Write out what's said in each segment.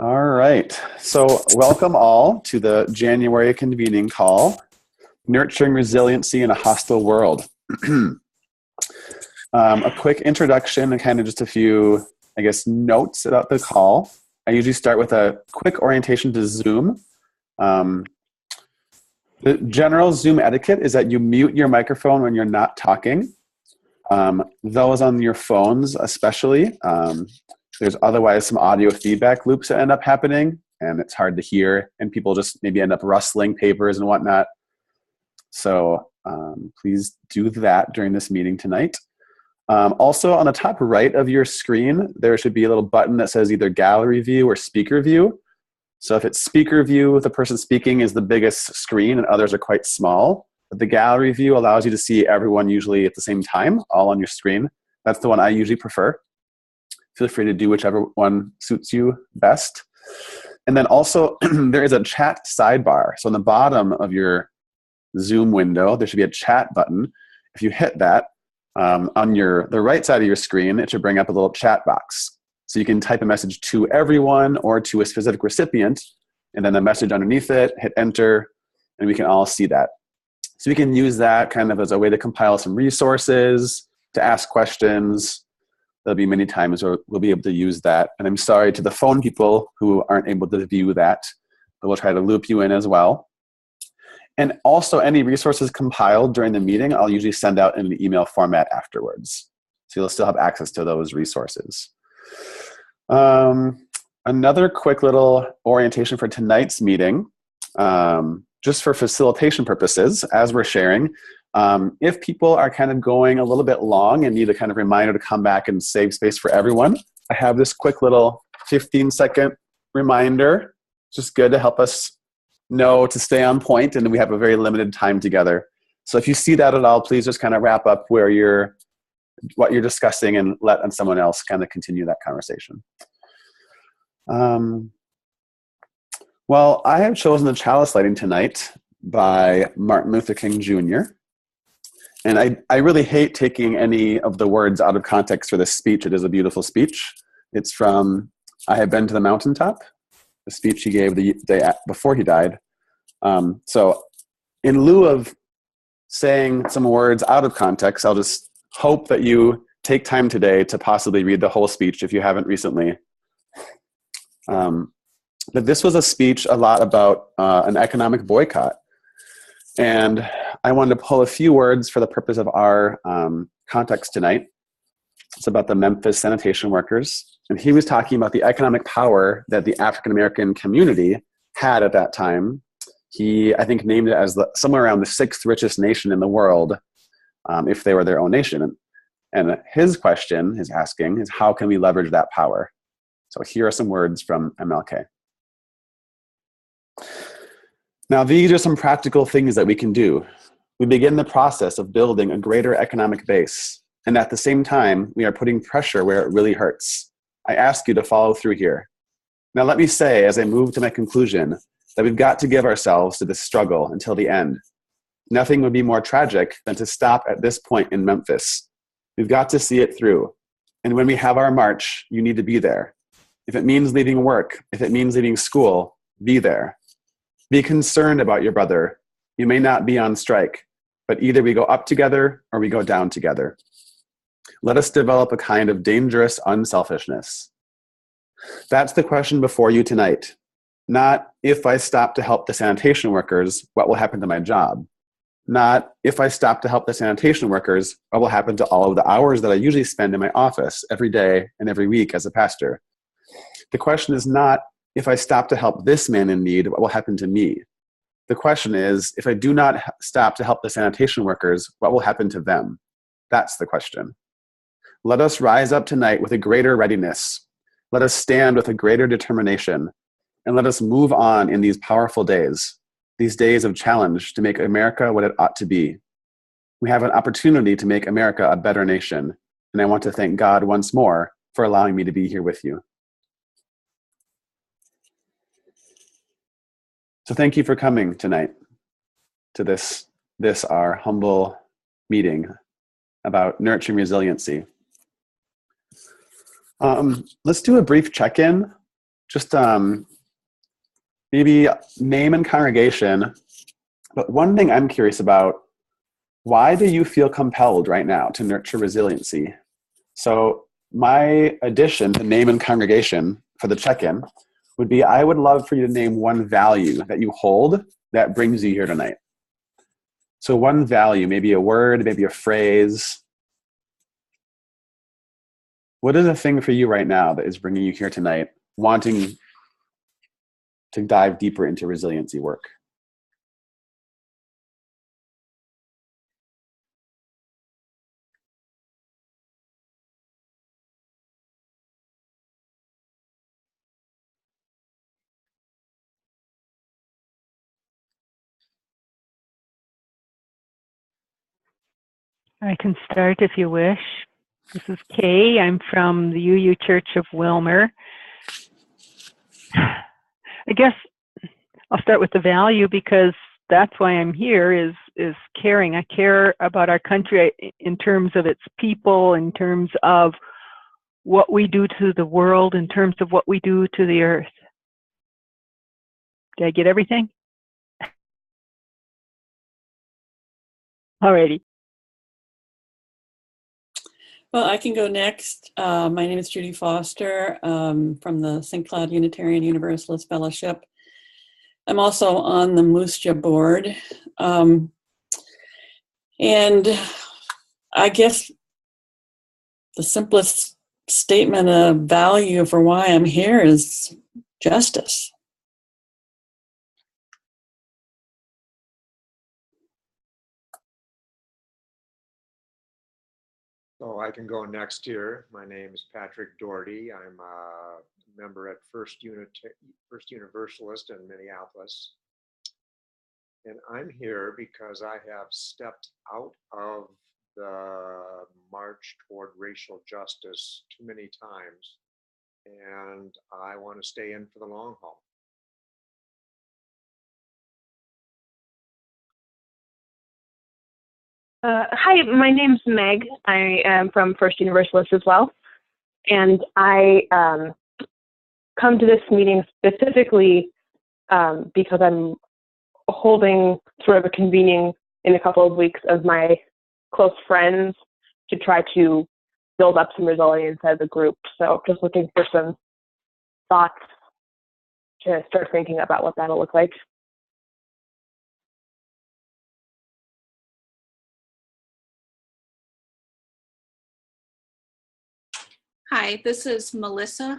All right. So welcome all to the January convening call, Nurturing Resiliency in a Hostile World. A quick introduction and kind of just a few, notes about the call. I usually start with a quick orientation to Zoom. The general Zoom etiquette is that you mute your microphone when you're not talking. Those on your phones especially, there's otherwise some audio feedback loops that end up happening, and it's hard to hear, and people just maybe end up rustling papers and whatnot. So please do that during this meeting tonight. Also, on the top right of your screen, there should be a little button that says either gallery view or speaker view. So if it's speaker view, the person speaking is the biggest screen and others are quite small. But the gallery view allows you to see everyone usually at the same time, all on your screen. That's the one I usually prefer. Feel free to do whichever one suits you best. And then also, there is a chat sidebar. So on the bottom of your Zoom window, there should be a chat button. If you hit that, on the right side of your screen, it should bring up a little chat box. So you can type a message to everyone or to a specific recipient, and then the message underneath it, hit enter, and we can all see that. So we can use that kind of as a way to compile some resources, to ask questions. There'll be many times where we'll be able to use that. And I'm sorry to the phone people who aren't able to view that, but we'll try to loop you in as well. And also any resources compiled during the meeting, I'll usually send out in the email format afterwards. So you'll still have access to those resources. Another quick little orientation for tonight's meeting, just for facilitation purposes, as we're sharing, if people are kind of going a little bit long and need a kind of reminder to come back and save space for everyone, I have this quick little 15-second reminder. It's just good to help us know to stay on point, and we have a very limited time together. So if you see that at all, please just kind of wrap up what you're discussing and let someone else kind of continue that conversation. Well, I have chosen the chalice lighting tonight by Martin Luther King Jr. And I really hate taking any of the words out of context for this speech. It is a beautiful speech. It's from I Have Been to the Mountaintop, the speech he gave the day before he died. So in lieu of saying some words out of context, I'll just hope that you take time today to possibly read the whole speech if you haven't recently. But this was a speech a lot about an economic boycott. And I wanted to pull a few words for the purpose of our context tonight. It's about the Memphis sanitation workers. And he was talking about the economic power that the African-American community had at that time. He, I think, named it as somewhere around the 6th richest nation in the world, if they were their own nation. And his question, his asking, is how can we leverage that power? So here are some words from MLK. Now, these are some practical things that we can do. We begin the process of building a greater economic base. And at the same time, we are putting pressure where it really hurts. I ask you to follow through here. Now, let me say, as I move to my conclusion, that we've got to give ourselves to this struggle until the end. Nothing would be more tragic than to stop at this point in Memphis. We've got to see it through. And when we have our march, you need to be there. If it means leaving work, if it means leaving school, be there. Be concerned about your brother. You may not be on strike, but either we go up together or we go down together. Let us develop a kind of dangerous unselfishness. That's the question before you tonight. Not if I stop to help the sanitation workers, what will happen to my job? Not if I stop to help the sanitation workers, what will happen to all of the hours that I usually spend in my office every day and every week as a pastor? The question is not, if I stop to help this man in need, what will happen to me? The question is, if I do not stop to help the sanitation workers, what will happen to them? That's the question. Let us rise up tonight with a greater readiness. Let us stand with a greater determination. And let us move on in these powerful days, these days of challenge to make America what it ought to be. We have an opportunity to make America a better nation. And I want to thank God once more for allowing me to be here with you. So thank you for coming tonight to this our humble meeting about nurturing resiliency. Let's do a brief check-in just maybe name and congregation. But one thing I'm curious about, why do you feel compelled right now to nurture resiliency? So my addition to name and congregation for the check-in would be, I would love for you to name one value that you hold that brings you here tonight. So one value, maybe a word, maybe a phrase. What is a thing for you right now that is bringing you here tonight, wanting to dive deeper into resiliency work? I can start if you wish. This is Kay. I'm from the UU Church of Wilmer. I guess I'll start with the value, because that's why I'm here, is caring. I care about our country in terms of its people, in terms of what we do to the world, in terms of what we do to the earth. Did I get everything? Alrighty. Well, I can go next. My name is Judy Foster from the St. Cloud Unitarian Universalist Fellowship. I'm also on the Musja board. And I guess the simplest statement of value for why I'm here is justice. So I can go next here. My name is Patrick Doherty. I'm a member at First Universalist in Minneapolis. And I'm here because I have stepped out of the march toward racial justice too many times, and I want to stay in for the long haul. Hi, my name's Meg. I am from First Universalist as well. And I come to this meeting specifically because I'm holding sort of a convening in a couple of weeks of my close friends to try to build up some resilience as a group. So just looking for some thoughts to start thinking about what that'll look like. Hi, this is Melissa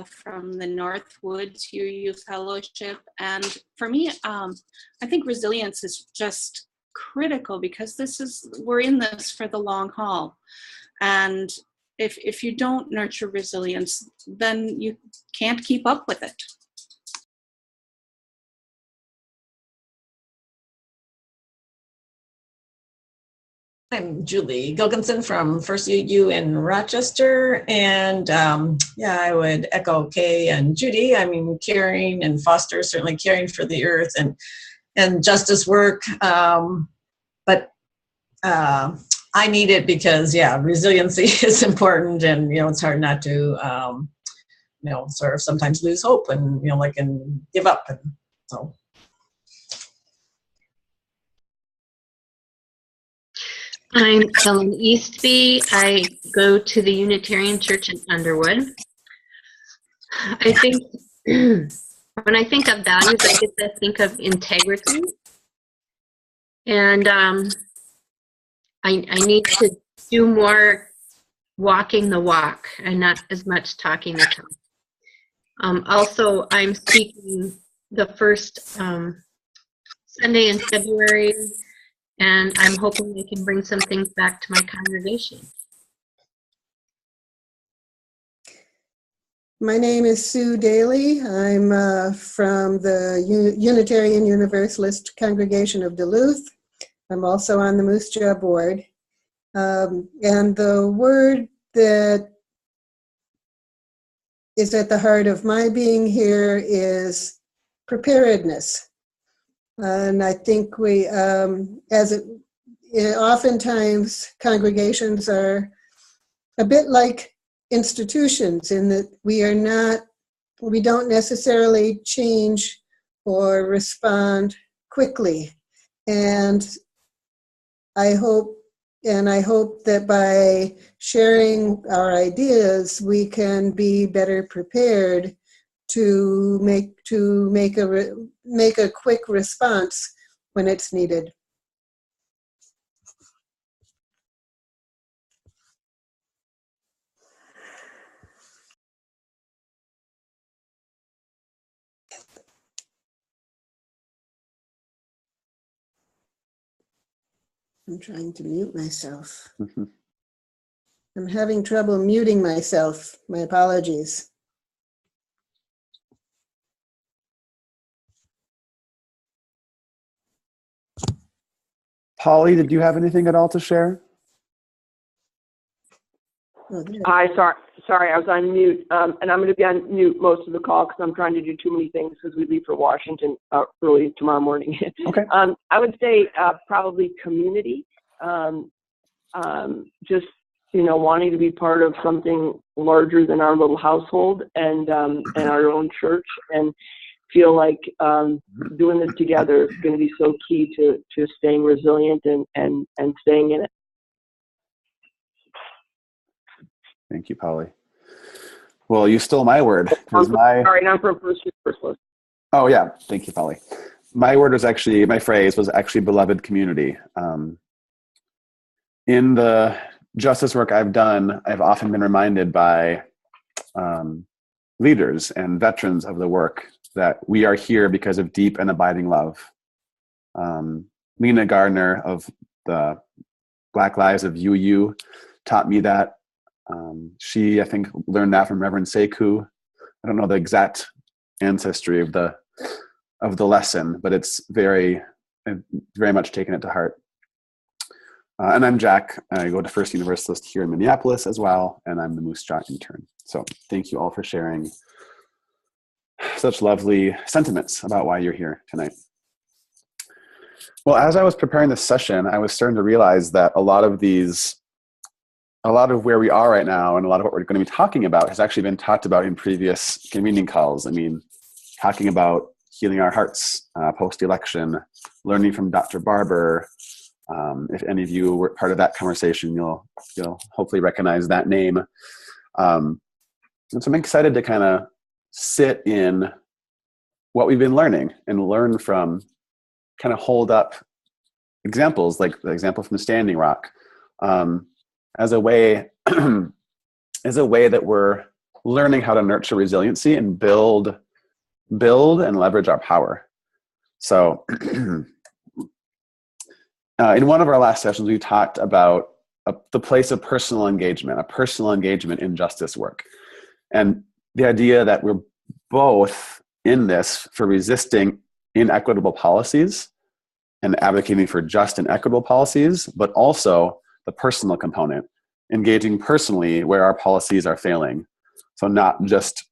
from the Northwoods UU Fellowship. And for me, I think resilience is just critical, because we're in this for the long haul. And if you don't nurture resilience, then you can't keep up with it. I'm Julie Gilkinson from First UU in Rochester, and I would echo Kay and Judy. I mean, caring and Foster, certainly caring for the earth and justice work, but I need it because, resiliency is important, and it's hard not to sort of sometimes lose hope and and give up, and so. I'm Ellen Eastby. I go to the Unitarian Church in Underwood. I think when I think of values, I get to think of integrity. And I need to do more walking the walk and not as much talking the talk. Also, I'm speaking the first Sunday in February, and I'm hoping I can bring some things back to my congregation. My name is Sue Daly. I'm from the Unitarian Universalist Congregation of Duluth. I'm also on the Musja board. And the word that is at the heart of my being here is preparedness. And I think oftentimes congregations are a bit like institutions in that we are not we don't necessarily change or respond quickly. And I hope that by sharing our ideas, we can be better prepared to make a quick response when it's needed. I'm trying to mute myself. I'm having trouble muting myself. My apologies. Polly, did you have anything at all to share? Oh, there. Hi, sorry, I was on mute, and I'm going to be on mute most of the call because I'm trying to do too many things because we leave for Washington early tomorrow morning. Okay. I would say probably community, just wanting to be part of something larger than our little household and our own church, and feel like doing this together is going to be so key to staying resilient and staying in it. Thank you, Polly. Well, you stole my word. Sorry, and I'm from First Universalist. Oh, yeah. Thank you, Polly. My phrase was actually beloved community. In the justice work I've done, I've often been reminded by leaders and veterans of the work that we are here because of deep and abiding love. Lena Gardner of the Black Lives of UU taught me that. She, I think, learned that from Reverend Sekou. I don't know the exact ancestry of the lesson, but it's very much taken it to heart. And I'm Jack. I go to First Universalist here in Minneapolis as well, and I'm the Moose Jaw intern. So thank you all for sharing such lovely sentiments about why you're here tonight. Well, as I was preparing this session, I was starting to realize that a lot of where we are right now and a lot of what we're going to be talking about has actually been talked about in previous convening calls. I mean, talking about healing our hearts post-election, learning from Dr. Barber. If any of you were part of that conversation, you'll hopefully recognize that name. And so I'm excited to kind of sit in what we've been learning and learn from, kind of hold up examples, like the example from Standing Rock, as a way that we're learning how to nurture resiliency and build and leverage our power. So in one of our last sessions, we talked about the place of personal engagement in justice work. And the idea that we're both in this for resisting inequitable policies and advocating for just and equitable policies, but also the personal component, engaging personally where our policies are failing. So not just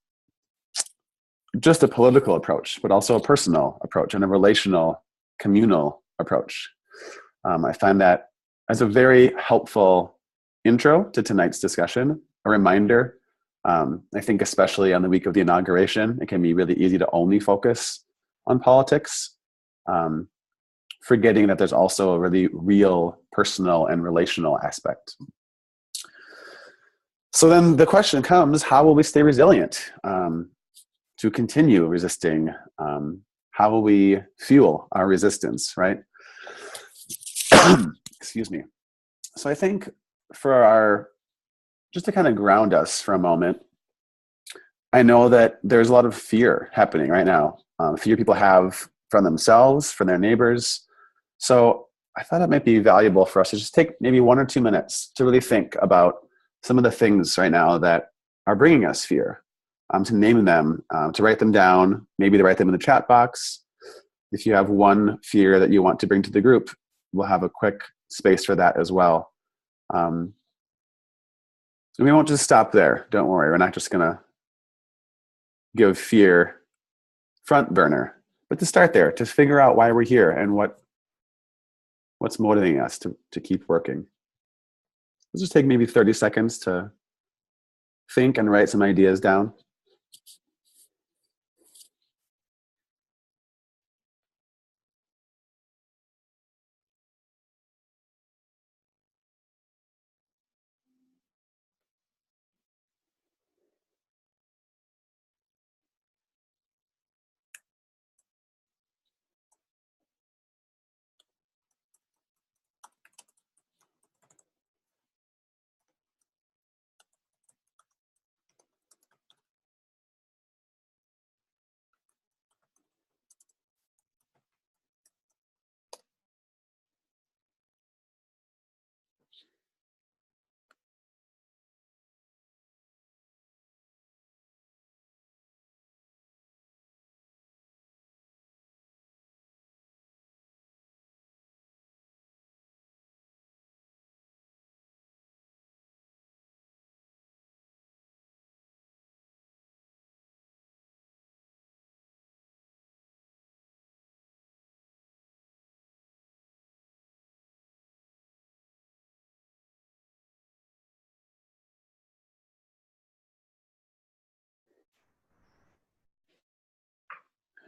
a political approach, but also a personal approach and a relational, communal approach. I find that as a very helpful intro to tonight's discussion, a reminder. I think especially on the week of the inauguration, it can be really easy to only focus on politics, forgetting that there's also a really real personal and relational aspect. So then the question comes, how will we stay resilient to continue resisting? How will we fuel our resistance, right? Excuse me. So I think just to kind of ground us for a moment, I know that there's a lot of fear happening right now. Fear people have from themselves, from their neighbors. So I thought it might be valuable for us to just take maybe 1 or 2 minutes to really think about some of the things right now that are bringing us fear, to name them, to write them down, maybe to write them in the chat box. If you have one fear that you want to bring to the group, we'll have a quick space for that as well. We won't just stop there. Don't worry. We're not just going to give fear front burner, but to start there, to figure out why we're here and what's motivating us to keep working. Let's just take maybe 30 seconds to think and write some ideas down.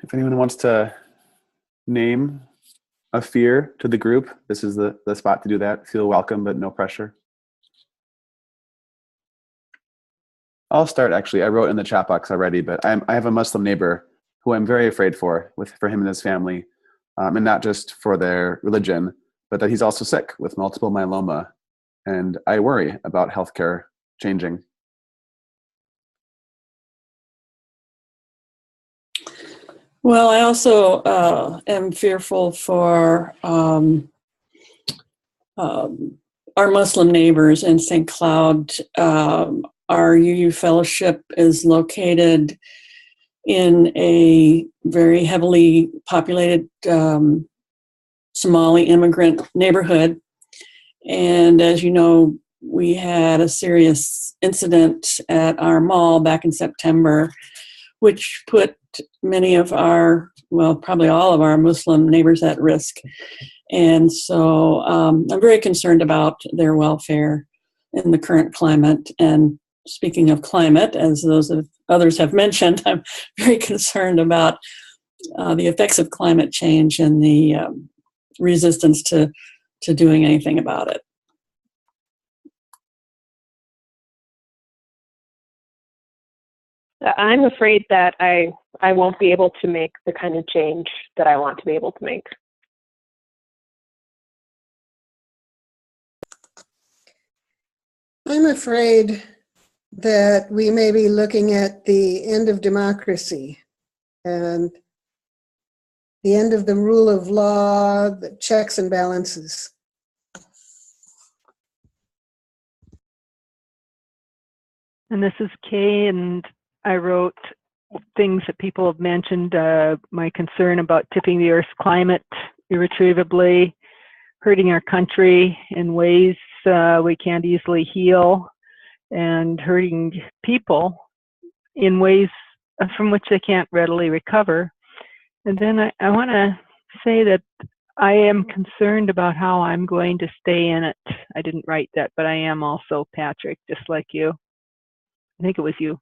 If anyone wants to name a fear to the group, this is the spot to do that. Feel welcome, but no pressure. I'll start, actually. I wrote in the chat box already, but I have a Muslim neighbor who I'm very afraid for him and his family, and not just for their religion, but that he's also sick with multiple myeloma. And I worry about healthcare changing. Well, I also am fearful for our Muslim neighbors in St. Cloud. Our UU fellowship is located in a very heavily populated Somali immigrant neighborhood. And as you know, we had a serious incident at our mall back in September, which put many of our, well, probably all of our Muslim neighbors at risk. And so I'm very concerned about their welfare in the current climate. And speaking of climate, as others have mentioned, I'm very concerned about the effects of climate change and the resistance to doing anything about it. I'm afraid that I won't be able to make the kind of change that I want to be able to make. I'm afraid that we may be looking at the end of democracy and the end of the rule of law, the checks and balances. And this is Kay, and I wrote things that people have mentioned, my concern about tipping the Earth's climate irretrievably, hurting our country in ways we can't easily heal, and hurting people in ways from which they can't readily recover. And then I want to say that I am concerned about how I'm going to stay in it. I didn't write that, but I am also, Patrick, just like you. I think it was you.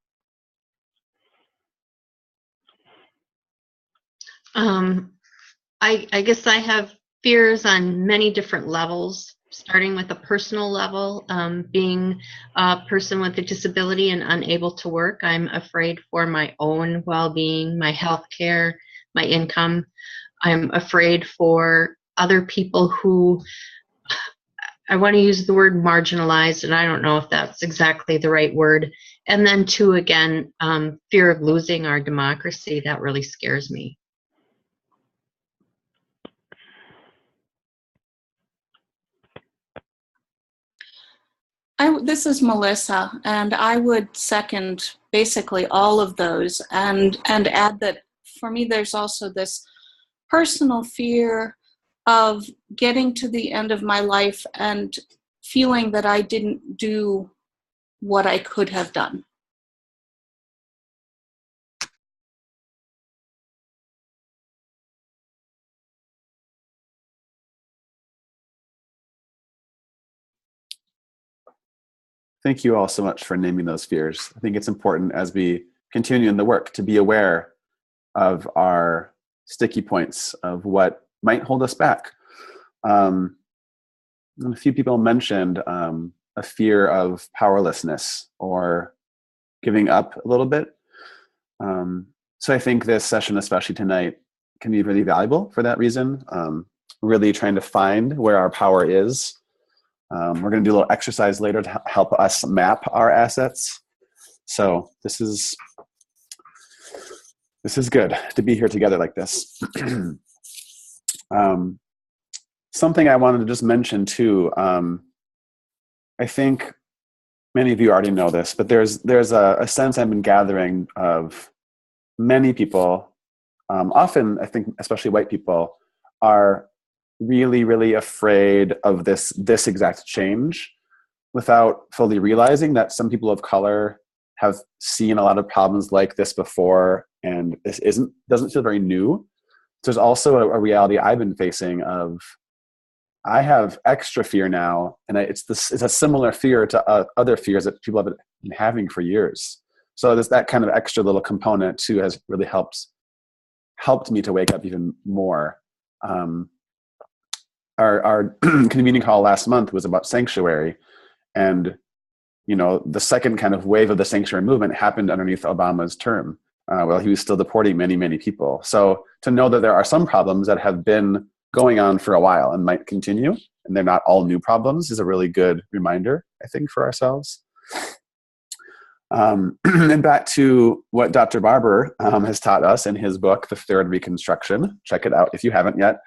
I guess I have fears on many different levels, starting with a personal level. Being a person with a disability and unable to work, I'm afraid for my own well-being, my health care, my income. I'm afraid for other people who, I want to use the word marginalized, and I don't know if that's exactly the right word. And then two, again, fear of losing our democracy. That really scares me. This is Melissa, and I would second basically all of those and add that for me there's also this personal fear of getting to the end of my life and feeling that I didn't do what I could have done. Thank you all so much for naming those fears. I think it's important as we continue in the work to be aware of our sticky points, of what might hold us back. A few people mentioned a fear of powerlessness or giving up a little bit. So I think this session, especially tonight, can be really valuable for that reason. Really trying to find where our power is. We're going to do a little exercise later to help us map our assets. So this is good to be here together like this. Something I wanted to just mention too. I think many of you already know this, but there's a sense I've been gathering of many people, often I think especially white people, are really, really afraid of this exact change without fully realizing that some people of color have seen a lot of problems like this before, and this doesn't feel very new. There's also a reality I've been facing of I have extra fear now, and it's a similar fear to other fears that people have been having for years. So there's that kind of extra little component too has really helped helped me to wake up even more. Our convening call last month was about sanctuary, and the second kind of wave of the sanctuary movement happened underneath Obama's term, while he was still deporting many, many people. So to know that there are some problems that have been going on for a while and might continue, and they're not all new problems, is a really good reminder, I think, for ourselves. And back to what Dr. Barber has taught us in his book, The Third Reconstruction. Check it out if you haven't yet.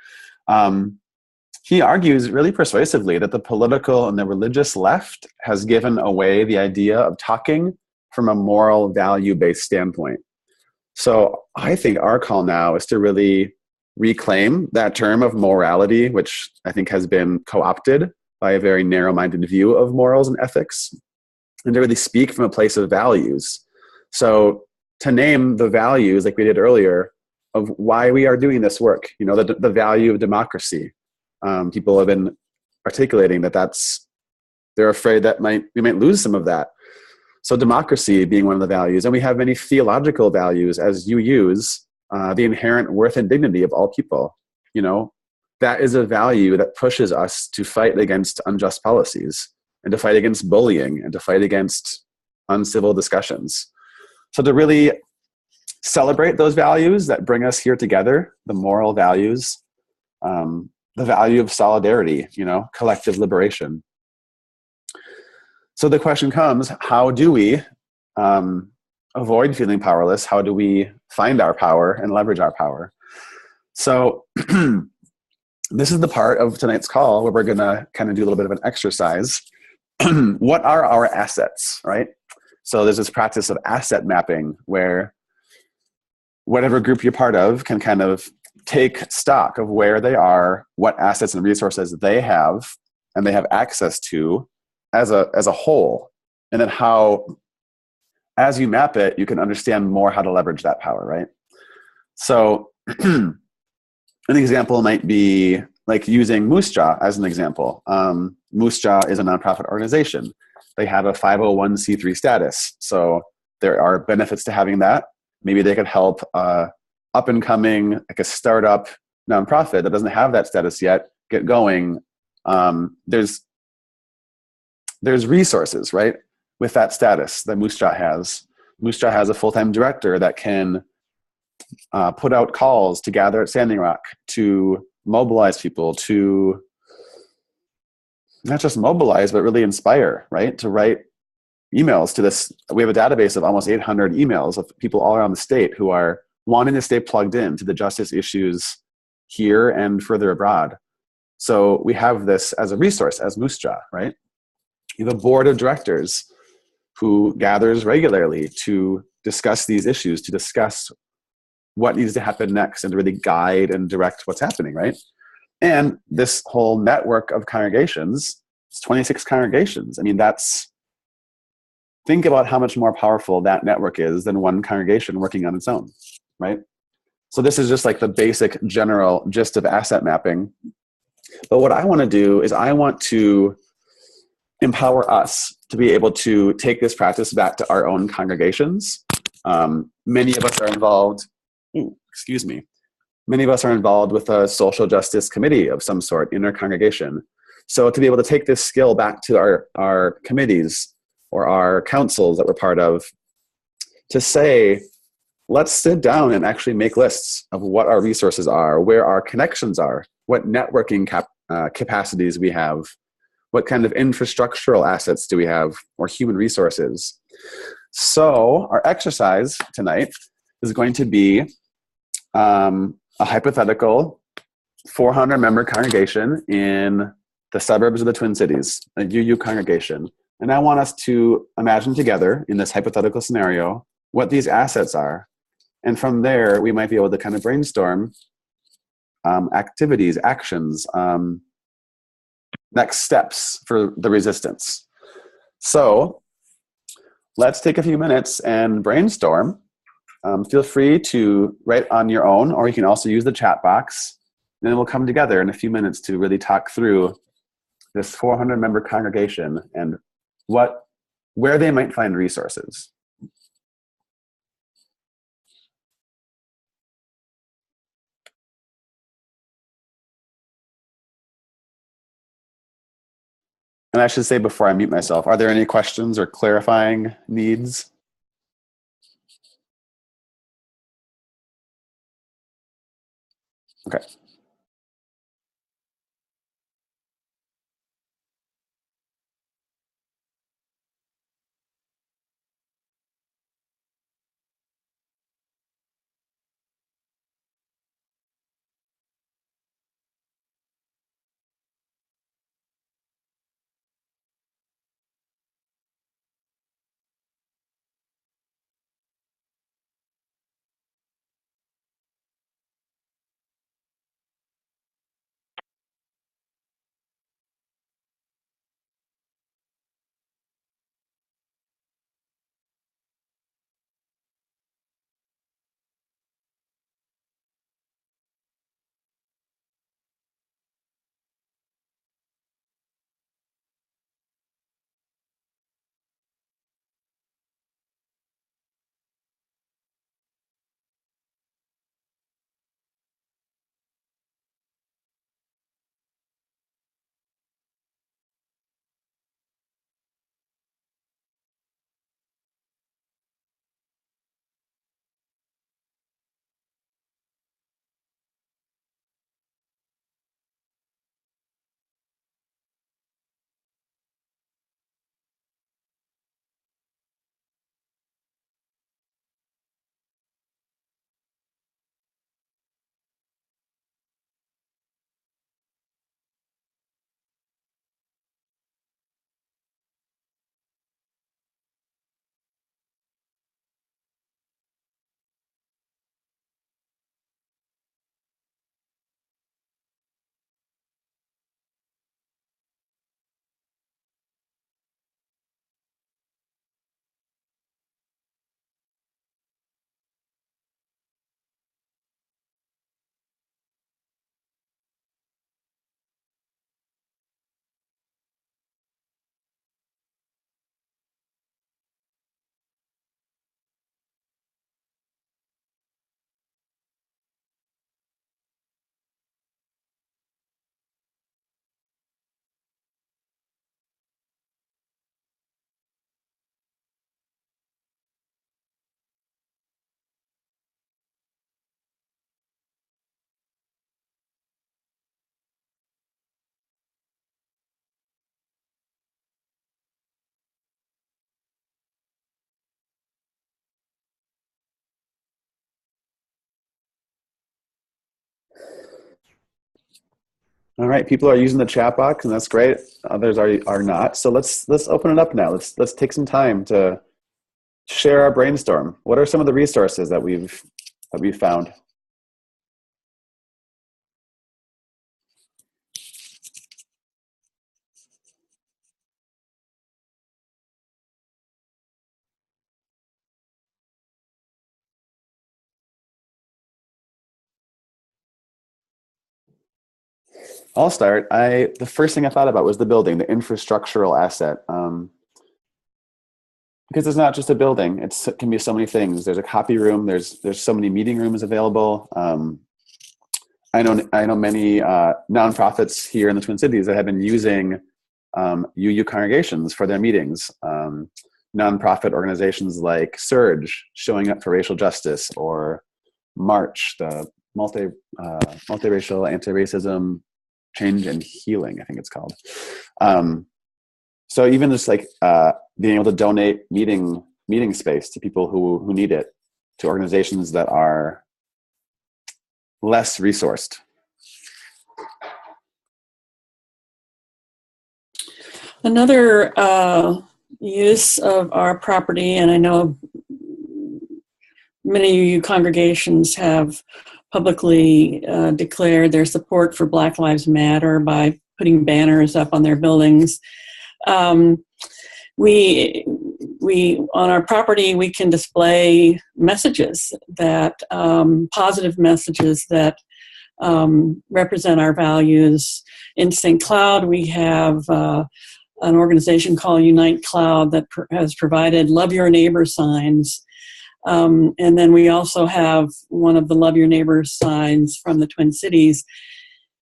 He argues really persuasively that the political and the religious left has given away the idea of talking from a moral value-based standpoint. So I think our call now is to really reclaim that term of morality, which I think has been co-opted by a very narrow-minded view of morals and ethics, and to really speak from a place of values. So to name the values, like we did earlier, of why we are doing this work, the value of democracy. People have been articulating they're afraid that we might lose some of that. So democracy being one of the values, and we have many theological values, as you use, the inherent worth and dignity of all people. That is a value that pushes us to fight against unjust policies, and to fight against bullying, and to fight against uncivil discussions. So to really celebrate those values that bring us here together, the moral values, the value of solidarity, collective liberation. So the question comes, how do we avoid feeling powerless? How do we find our power and leverage our power? So this is the part of tonight's call where we're going to kind of do a little bit of an exercise. What are our assets, right? So there's this practice of asset mapping where whatever group you're part of can kind of take stock of where they are, what assets and resources they have, and they have access to as a whole. And then how, as you map it, you can understand more how to leverage that power, right? So an example might be like using Moose Jaw as an example. Moose Jaw is a nonprofit organization. They have a 501c3 status. So there are benefits to having that. Maybe they could help up and coming, like a startup nonprofit that doesn't have that status yet, get going. There's resources, right, with that status that Moose Jaw has. Moose Jaw has a full-time director that can put out calls to gather at Standing Rock, to mobilize people, to not just mobilize, but really inspire, right? To write emails to this. We have a database of almost 800 emails of people all around the state who are wanting to stay plugged in to the justice issues here and further abroad. So we have this as a resource, as Moose Jaw, right? You have a board of directors who gathers regularly to discuss these issues, to discuss what needs to happen next, and to really guide and direct what's happening, right? And this whole network of congregations, it's 26 congregations. I mean, think about how much more powerful that network is than one congregation working on its own, right? So this is just like the basic general gist of asset mapping. But what I want to do is I want to empower us to be able to take this practice back to our own congregations. Many of us are involved, many of us are involved with a social justice committee of some sort in our congregation. So to be able to take this skill back to our committees or our councils that we're part of, to say, let's sit down and actually make lists of what our resources are, where our connections are, what networking capacities we have, what kind of infrastructural assets do we have, or human resources. So our exercise tonight is going to be a hypothetical 400-member congregation in the suburbs of the Twin Cities, a UU congregation. And I want us to imagine together in this hypothetical scenario what these assets are. And from there, we might be able to kind of brainstorm activities, actions, next steps for the resistance. So let's take a few minutes and brainstorm. Feel free to write on your own, or you can also use the chat box. And then we'll come together in a few minutes to really talk through this 400-member congregation and where they might find resources. And I should say before I mute myself, are there any questions or clarifying needs? Okay. All right, people are using the chat box, and that's great. Others are not. So let's open it up now. Let's take some time to share our brainstorm. What are some of the resources that we've found? I'll start. The first thing I thought about was the building, the infrastructural asset. Because it's not just a building; it can be so many things. There's a copy room. There's so many meeting rooms available. I know many nonprofits here in the Twin Cities that have been using UU congregations for their meetings. Nonprofit organizations like Surge, showing up for racial justice, or March, the multiracial anti-racism change and healing, I think it's called. So even just like being able to donate meeting space to people who need it, to organizations that are less resourced. Another use of our property, and I know many of you congregations have publicly declared their support for Black Lives Matter by putting banners up on their buildings. We on our property, we can display messages that, positive messages that represent our values. In St. Cloud, we have an organization called Unite Cloud that has provided Love Your Neighbor signs. And then we also have one of the Love Your Neighbor signs from the Twin Cities.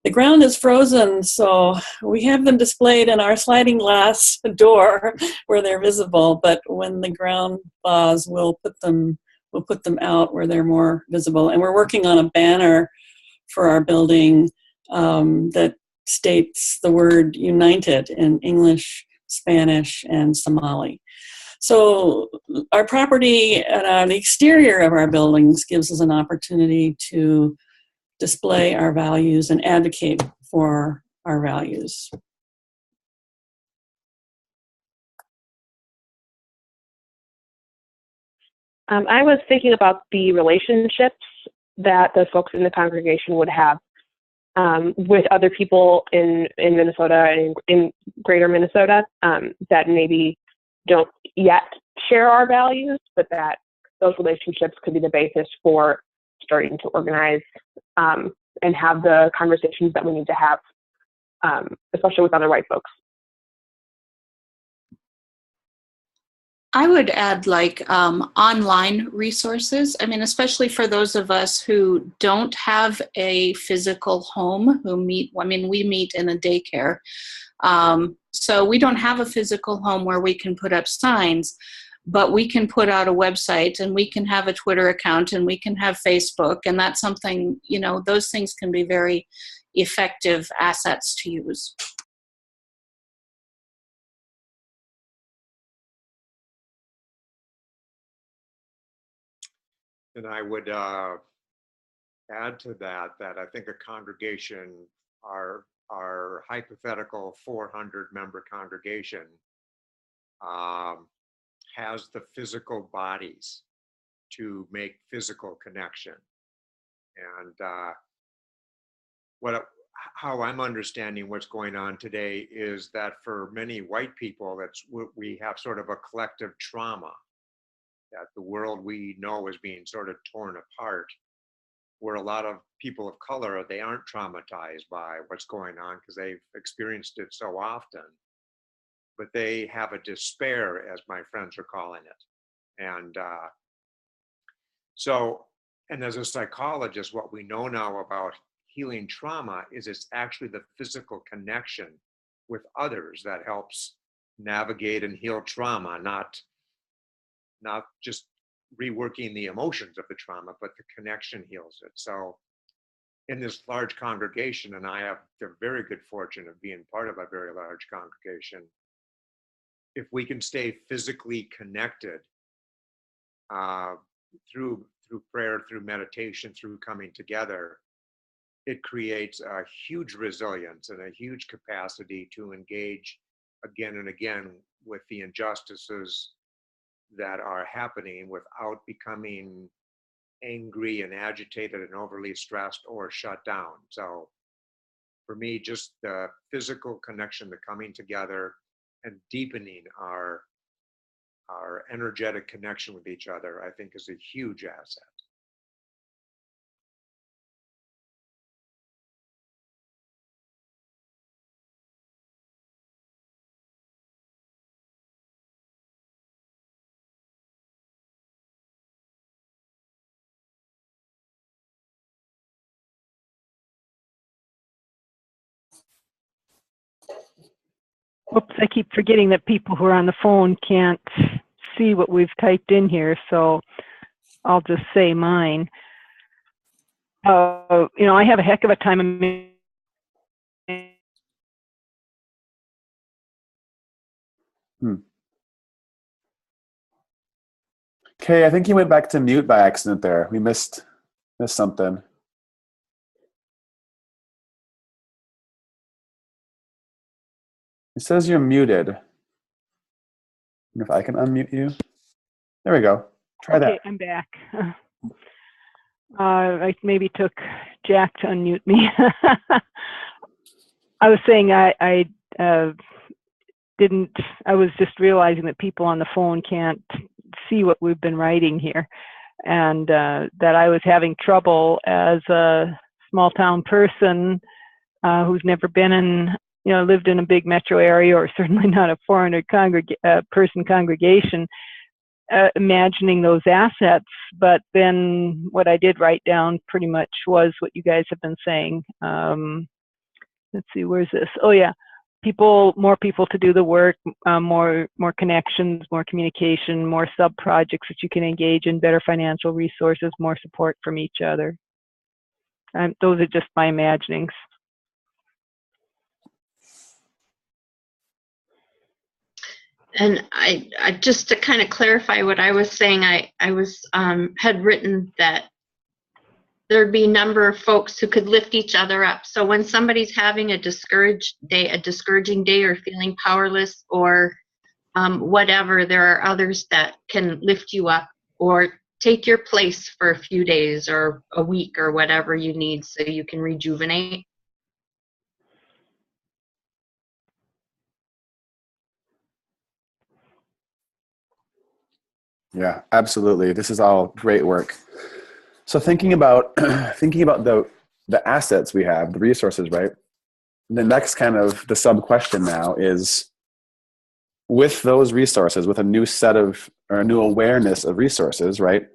The ground is frozen, so we have them displayed in our sliding glass door where they're visible, but when the ground thaws, we'll put them out where they're more visible. And we're working on a banner for our building that states the word united in English, Spanish, and Somali. So our property on the exterior of our buildings gives us an opportunity to display our values and advocate for our values. I was thinking about the relationships that the folks in the congregation would have with other people in Minnesota and in greater Minnesota that maybe don't yet share our values, but that those relationships could be the basis for starting to organize and have the conversations that we need to have, especially with other white folks. I would add like online resources. I mean, especially for those of us who don't have a physical home, we meet in a daycare. So we don't have a physical home where we can put up signs, but we can put out a website and we can have a Twitter account and we can have Facebook. And that's something, those things can be very effective assets to use. And I would add to that I think a congregation, our hypothetical 400-member congregation, has the physical bodies to make physical connection. And how I'm understanding what's going on today is that for many white people, we have sort of a collective trauma, that the world we know is being sort of torn apart, where a lot of people of color, they aren't traumatized by what's going on because they've experienced it so often, but they have a despair, as my friends are calling it. And and as a psychologist, what we know now about healing trauma is it's actually the physical connection with others that helps navigate and heal trauma, not just reworking the emotions of the trauma, but the connection heals it. So in this large congregation, and I have the very good fortune of being part of a very large congregation, if we can stay physically connected through prayer, through meditation, through coming together, it creates a huge resilience and a huge capacity to engage again and again with the injustices that are happening without becoming angry and agitated and overly stressed or shut down. So for me, just the physical connection, the coming together and deepening our energetic connection with each other, I think is a huge asset. Oops, I keep forgetting that people who are on the phone can't see what we've typed in here, so I'll just say mine. I have a heck of a time. Okay, I think you went back to mute by accident there. We missed something. It says you're muted. If I can unmute you. There we go. Try that. Okay, I'm back. I maybe took Jack to unmute me. I was saying I was just realizing that people on the phone can't see what we've been writing here, and that I was having trouble as a small town person who's never been in, lived in a big metro area, or certainly not a 400 person congregation, imagining those assets. But then what I did write down pretty much was what you guys have been saying. let's see, where's this? Oh yeah, more people to do the work, more connections, more communication, more sub projects that you can engage in, better financial resources, more support from each other. Those are just my imaginings. And I just to kind of clarify what I was saying, I had written that there'd be a number of folks who could lift each other up. So when somebody's having a discouraging day or feeling powerless or whatever, there are others that can lift you up or take your place for a few days or a week or whatever you need so you can rejuvenate. Yeah, absolutely. This is all great work. So thinking about the assets we have, the resources, right? The next kind of the sub question now is, with those resources, with a new set of or a new awareness of resources, right?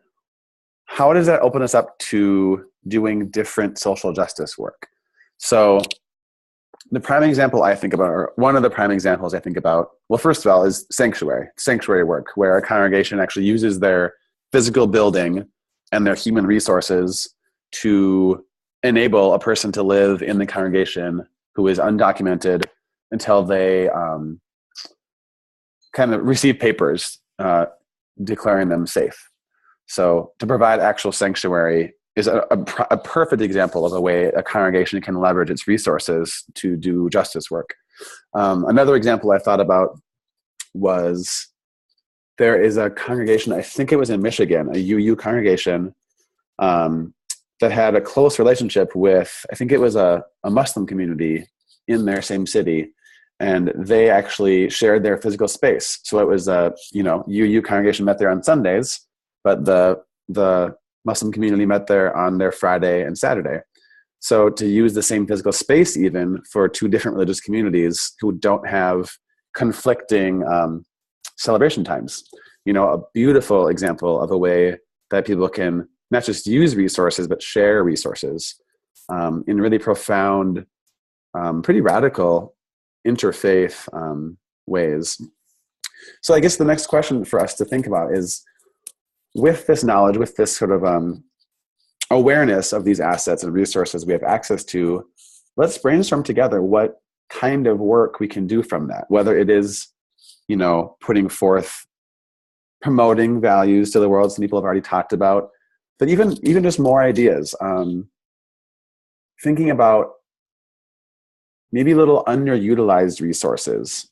How does that open us up to doing different social justice work? So the prime example I think about, or one of the prime examples I think about, well, first of all, is sanctuary work, where a congregation actually uses their physical building and their human resources to enable a person to live in the congregation who is undocumented until they kind of receive papers declaring them safe. So to provide actual sanctuary is a perfect example of a way a congregation can leverage its resources to do justice work. Another example I thought about was, there is a congregation, I think it was in Michigan, a UU congregation that had a close relationship with, I think it was a Muslim community in their same city, and they actually shared their physical space. So it was a UU congregation met there on Sundays, but the Muslim community met there on their Friday and Saturday. So to use the same physical space even for two different religious communities who don't have conflicting celebration times. A beautiful example of a way that people can not just use resources, but share resources in really profound, pretty radical interfaith ways. So I guess the next question for us to think about is, with this knowledge, with this sort of awareness of these assets and resources we have access to, let's brainstorm together what kind of work we can do from that, whether it is, putting forth, promoting values to the world, some people have already talked about, but even just more ideas, thinking about maybe little underutilized resources,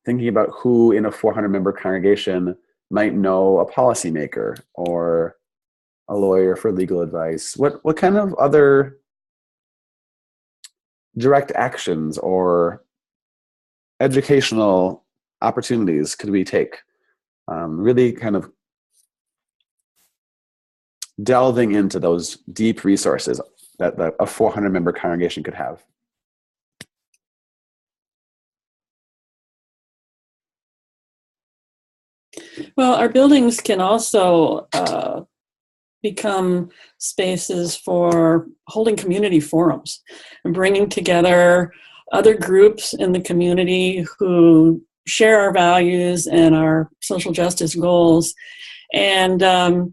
thinking about who in a 400-member congregation might know a policymaker or a lawyer for legal advice. What kind of other direct actions or educational opportunities could we take? Really kind of delving into those deep resources that a 400-member congregation could have. Well, our buildings can also become spaces for holding community forums and bringing together other groups in the community who share our values and our social justice goals. And the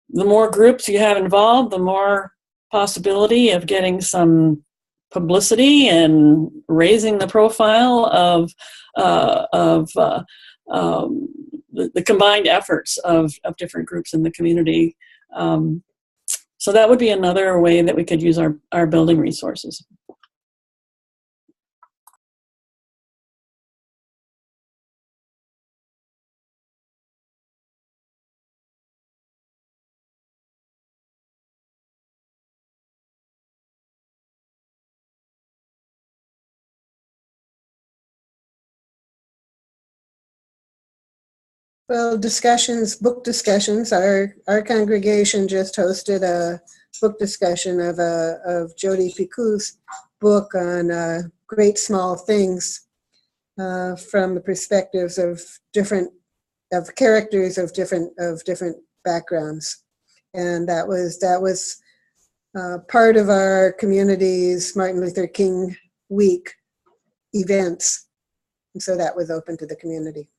more groups you have involved, the more possibility of getting some publicity and raising the profile of the combined efforts of different groups in the community. So that would be another way that we could use our building resources. Well, book discussions. Our congregation just hosted a book discussion of Jodi Picoult's book on Great Small Things from the perspectives of characters of different backgrounds, and that was part of our community's Martin Luther King Week events. And so that was open to the community.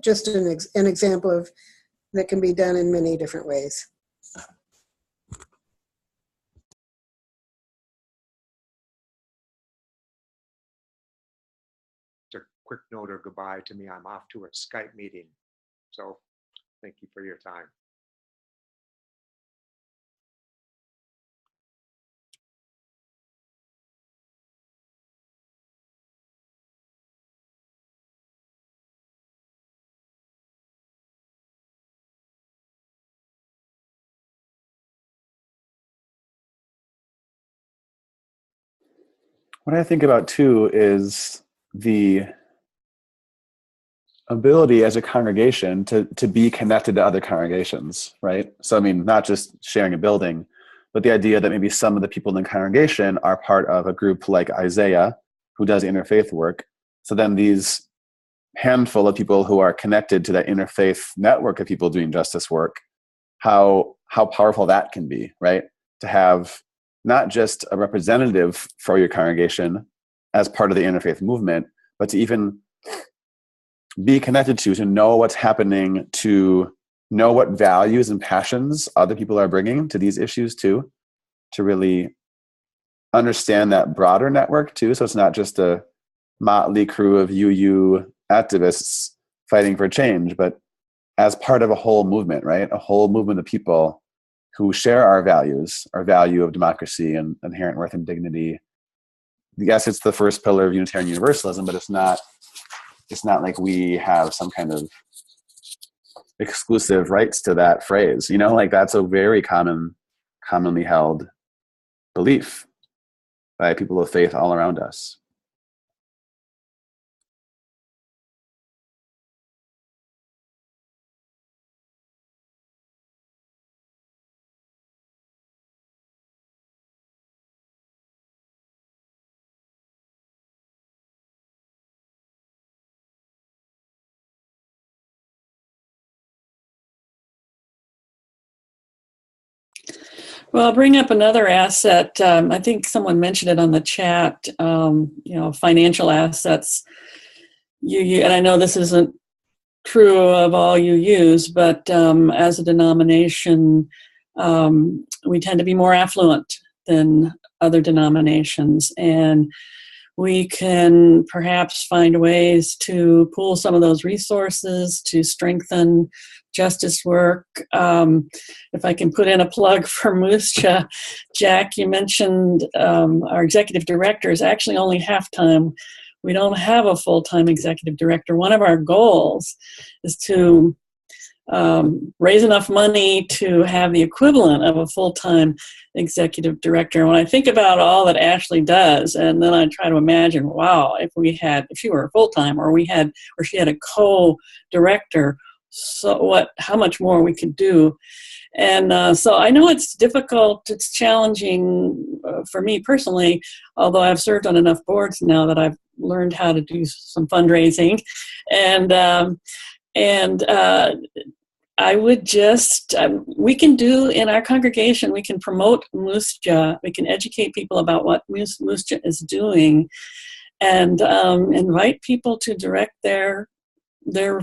Just an example of that can be done in many different ways. A quick note of goodbye to me. I'm off to a Skype meeting. So thank you for your time. What I think about too is the ability as a congregation to be connected to other congregations, right? So, I mean, not just sharing a building, but the idea that maybe some of the people in the congregation are part of a group like Isaiah, who does interfaith work. So then these handful of people who are connected to that interfaith network of people doing justice work, how powerful that can be, right? To have not just a representative for your congregation as part of the interfaith movement, but to even be connected to know what's happening, to know what values and passions other people are bringing to these issues too, to really understand that broader network too. So it's not just a motley crew of UU activists fighting for change, but as part of a whole movement, right? A whole movement of people who share our values, our value of democracy and inherent worth and dignity. Yes, it's the first pillar of Unitarian Universalism, but it's not like we have some kind of exclusive rights to that phrase. Like that's a very commonly held belief by people of faith all around us. Well, I'll bring up another asset. I think someone mentioned it on the chat, financial assets. And I know this isn't true of all UUs, but as a denomination, we tend to be more affluent than other denominations. And we can perhaps find ways to pool some of those resources to strengthen justice work. If I can put in a plug for Muscha, Jack, you mentioned our executive director is actually only half-time. We don't have a full-time executive director. One of our goals is to raise enough money to have the equivalent of a full-time executive director. When I think about all that Ashley does, and then I try to imagine, wow, if she were full-time, or she had a co-director, how much more we could do. And so I know it's difficult, it's challenging for me personally, although I've served on enough boards now that I've learned how to do some fundraising. And I would just, we can do in our congregation, we can promote Muscha, we can educate people about what Muscha is doing, and invite people to direct their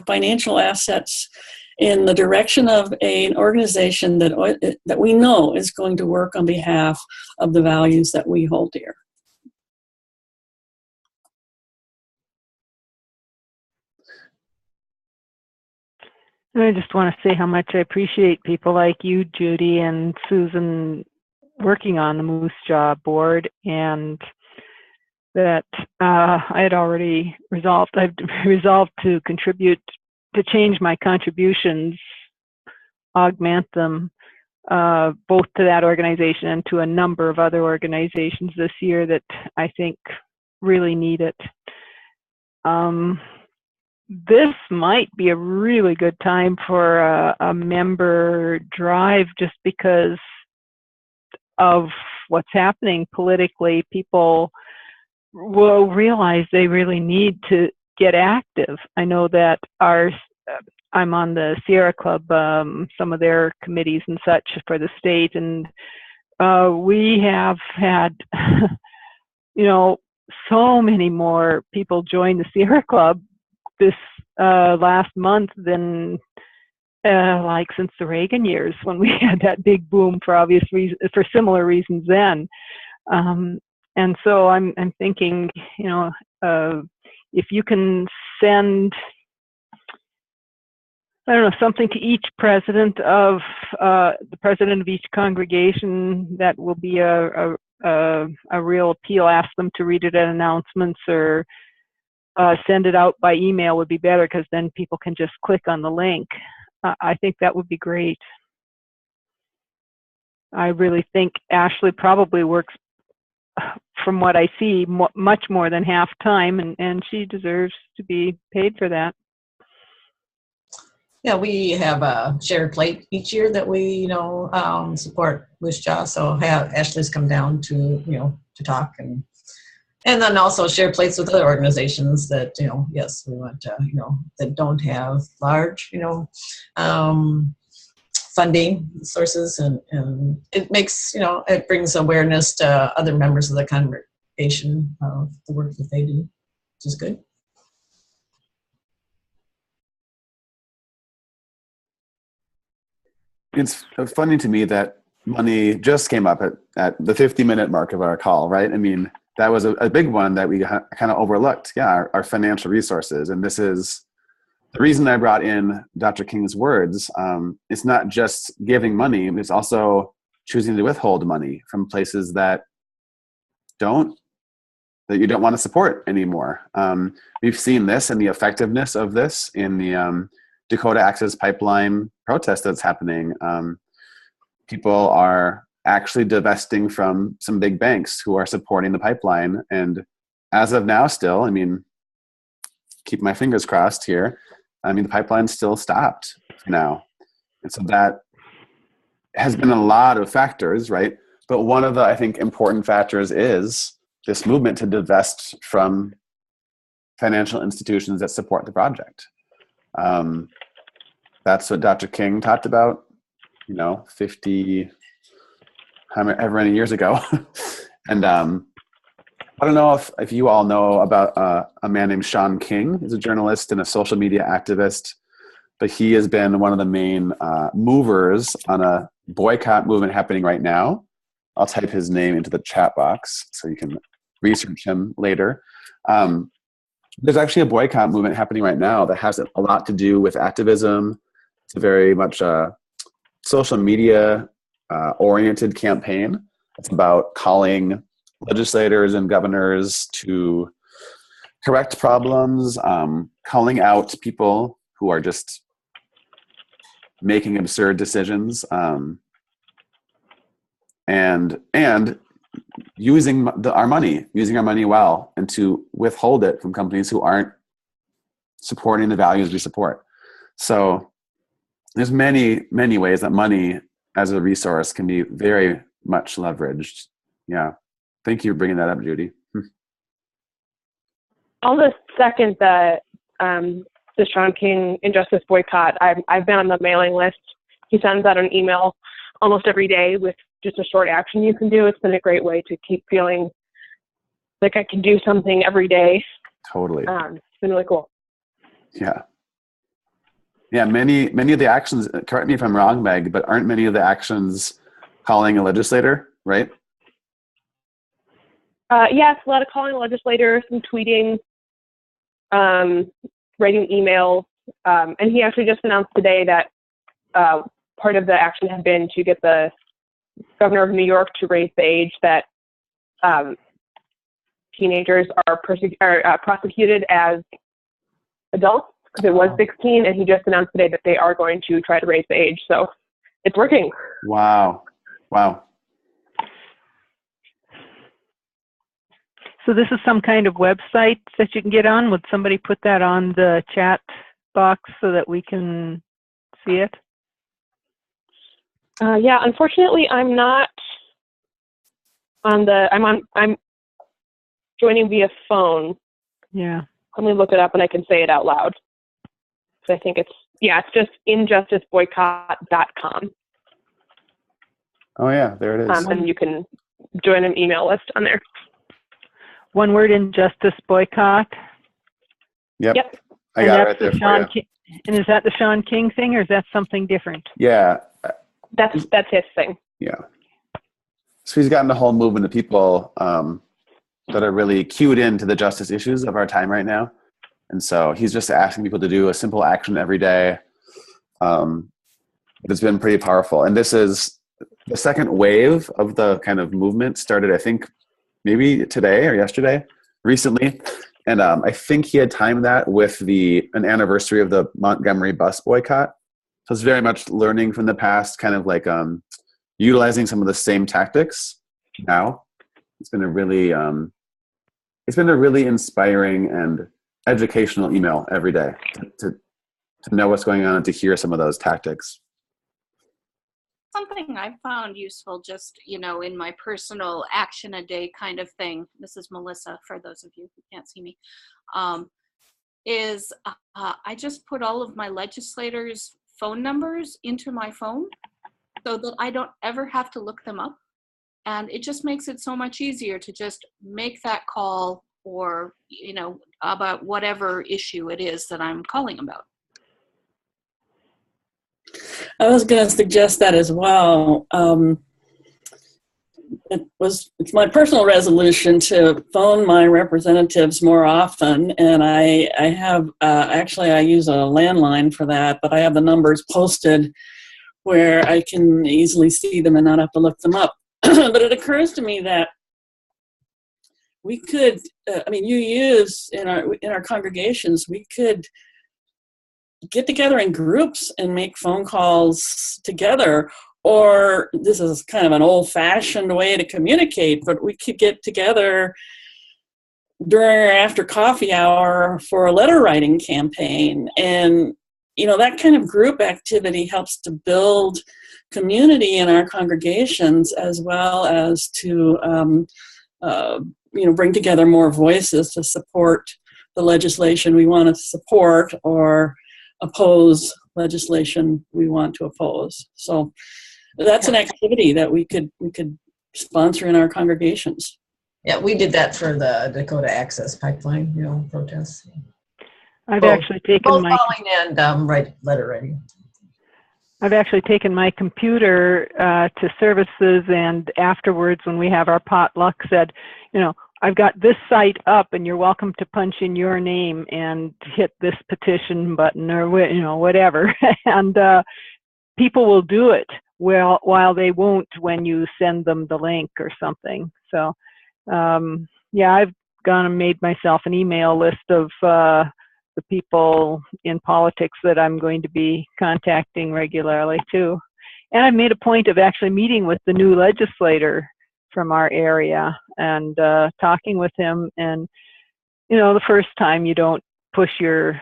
financial assets in the direction of an organization that we know is going to work on behalf of the values that we hold dear. I just want to say how much I appreciate people like you, Judy, and Susan working on the Moose Jaw board, and that I've resolved to contribute, to change my contributions, augment them, both to that organization and to a number of other organizations this year that I think really need it. This might be a really good time for a member drive, just because of what's happening politically. People will realize they really need to get active. I know that I'm on the Sierra Club, some of their committees and such for the state, and we have had, so many more people join the Sierra Club this last month than like since the Reagan years, when we had that big boom for obvious reasons, for similar reasons then. And so I'm thinking, if you can send, I don't know, something to each president of the president of each congregation, that will be a real appeal. Ask them to read it at announcements, or send it out by email would be better, because then people can just click on the link. I think that would be great. I really think Ashley probably works, from what I see, much more than half time, and she deserves to be paid for that. Yeah, we have a shared plate each year that we, support Moose Jaw. So have Ashley's come down to, to talk, and then also share plates with other organizations that, yes, we want to, that don't have large, funding sources, and it makes, it brings awareness to other members of the congregation of the work that they do, which is good. It's funny to me that money just came up at the 50-minute mark of our call, right? I mean, that was a big one that we kind of overlooked. Yeah, our financial resources. And this is the reason I brought in Dr. King's words. It's not just giving money, it's also choosing to withhold money from places that you don't want to support anymore. We've seen this and the effectiveness of this in the Dakota Access Pipeline protest that's happening. People are actually divesting from some big banks who are supporting the pipeline. And as of now still, I mean, keep my fingers crossed here, I mean, the pipeline's still stopped for now. And so that has been a lot of factors, right? But one of the, I think, important factors is this movement to divest from financial institutions that support the project. That's what Dr. King talked about, 50, however many years ago. And I don't know if you all know about a man named Sean King. He's a journalist and a social media activist, but he has been one of the main movers on a boycott movement happening right now. I'll type his name into the chat box so you can research him later. There's actually a boycott movement happening right now that has a lot to do with activism. It's a very much social media oriented campaign. It's about calling legislators and governors to correct problems, calling out people who are just making absurd decisions, and using our money well, and to withhold it from companies who aren't supporting the values we support. So there's many, many ways that money as a resource can be very much leveraged. Yeah. Thank you for bringing that up, Judy. I'll just second the Sean King Injustice Boycott. I've been on the mailing list. He sends out an email almost every day with just a short action you can do. It's been a great way to keep feeling like I can do something every day. Totally. It's been really cool. Yeah. Yeah, many of the actions, correct me if I'm wrong, Meg, but aren't many of the actions calling a legislator, right? Yes, a lot of calling legislators, some tweeting, writing emails, and he actually just announced today that part of the action had been to get the governor of New York to raise the age that teenagers are prosecuted as adults, because it was 16, and he just announced today that they are going to try to raise the age. So it's working. Wow. So this is some kind of website that you can get on. Would somebody put that on the chat box so that we can see it? Yeah, unfortunately, I'm not on the. I'm joining via phone. Yeah. Let me look it up and I can say it out loud. So I think it's just injusticeboycott.com. Oh yeah, there it is. And you can join an email list on there. One word, injustice boycott. Yep. Yep. I got it right there for you. And is that the Sean King thing, or is that something different? Yeah. That's his thing. Yeah. So he's gotten a whole movement of people that are really cued into the justice issues of our time right now. And so he's just asking people to do a simple action every day. It's been pretty powerful. And this is the second wave of the kind of movement started, I think, maybe today or yesterday, recently. And I think he had timed that with an anniversary of the Montgomery bus boycott. So it's very much learning from the past, kind of like utilizing some of the same tactics now. It's been a really inspiring and educational email every day to know what's going on and to hear some of those tactics. Something I found useful just, in my personal action a day kind of thing, this is Melissa for those of you who can't see me, is I just put all of my legislators' phone numbers into my phone so that I don't ever have to look them up. And it just makes it so much easier to just make that call or, about whatever issue it is that I'm calling about. I was going to suggest that as well. It's my personal resolution to phone my representatives more often, and I have I use a landline for that, but I have the numbers posted where I can easily see them and not have to look them up. But it occurs to me that we could, UUs in our congregations, we could get together in groups and make phone calls together. Or this is kind of an old-fashioned way to communicate, but we could get together during or after coffee hour for a letter writing campaign. And, that kind of group activity helps to build community in our congregations, as well as to, bring together more voices to support the legislation we want to support or oppose legislation we want to oppose. So that's an activity that we could sponsor in our congregations. Yeah, we did that for the Dakota Access Pipeline, protests. I've actually taken my calling and letter writing. I've actually taken my computer to services, and afterwards, when we have our potluck, said, I've got this site up, and you're welcome to punch in your name and hit this petition button or whatever, and people will do it while they won't when you send them the link or something. So, I've gone and made myself an email list of the people in politics that I'm going to be contacting regularly too. And I've made a point of actually meeting with the new legislator from our area and talking with him. And, the first time you don't push your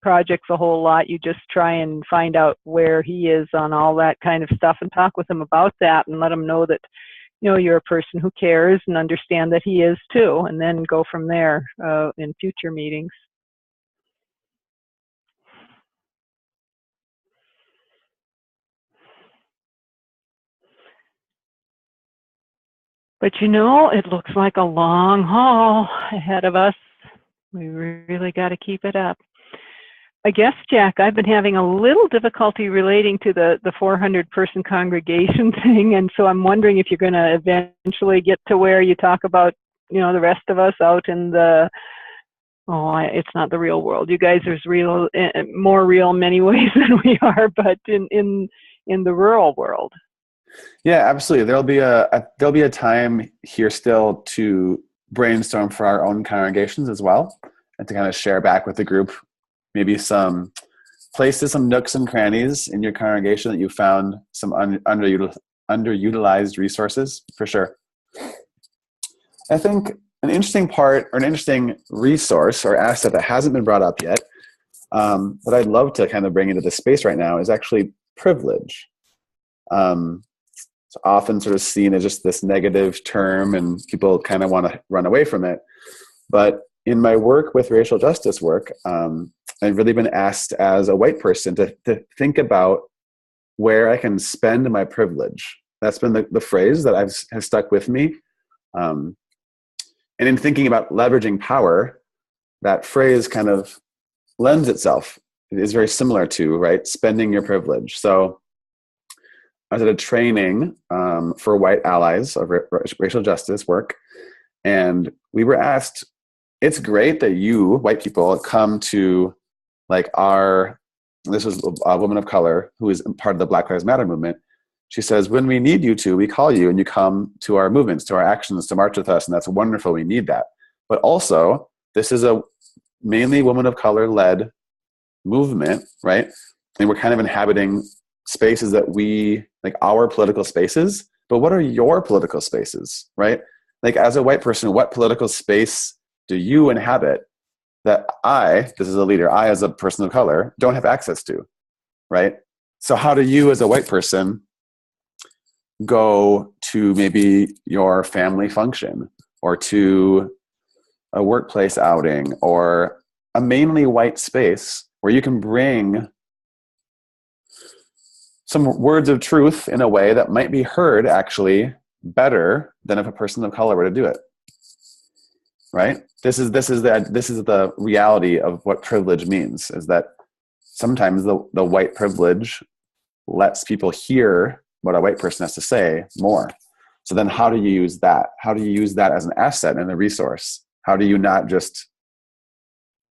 projects a whole lot. You just try and find out where he is on all that kind of stuff and talk with him about that and let him know that, you're a person who cares and understand that he is too, and then go from there in future meetings. But it looks like a long haul ahead of us. We really got to keep it up. I guess, Jack, I've been having a little difficulty relating to the 400-person congregation thing, and so I'm wondering if you're going to eventually get to where you talk about, the rest of us out in the, it's not the real world. You guys are more real in many ways than we are, but in the rural world. Yeah, absolutely. There'll be a time here still to brainstorm for our own congregations as well, and to kind of share back with the group maybe some places, some nooks and crannies in your congregation that you found some underutilized resources, for sure. I think an interesting part or an interesting resource or asset that hasn't been brought up yet, that I'd love to kind of bring into this space right now, is actually privilege. It's often sort of seen as just this negative term and people kind of want to run away from it. But in my work with racial justice work, I've really been asked as a white person to think about where I can spend my privilege. That's been the phrase that has stuck with me. And in thinking about leveraging power, that phrase kind of lends itself. It is very similar to, right, spending your privilege. So I was at a training for white allies of racial justice work, and we were asked, it's great that you, white people, come to like this was a woman of color who is part of the Black Lives Matter movement. She says, when we need you to, we call you and you come to our movements, to our actions, to march with us, and that's wonderful. We need that. But also, this is a mainly woman of color led movement, right? And we're kind of inhabiting spaces that like our political spaces. But what are your political spaces, right? Like as a white person, what political space do you inhabit that this is a leader, I as a person of color, don't have access to, right? So how do you as a white person go to maybe your family function or to a workplace outing or a mainly white space where you can bring some words of truth in a way that might be heard actually better than if a person of color were to do it, right? This is the reality of what privilege means, is that sometimes the white privilege lets people hear what a white person has to say more. So then how do you use that? How do you use that as an asset and a resource? How do you not just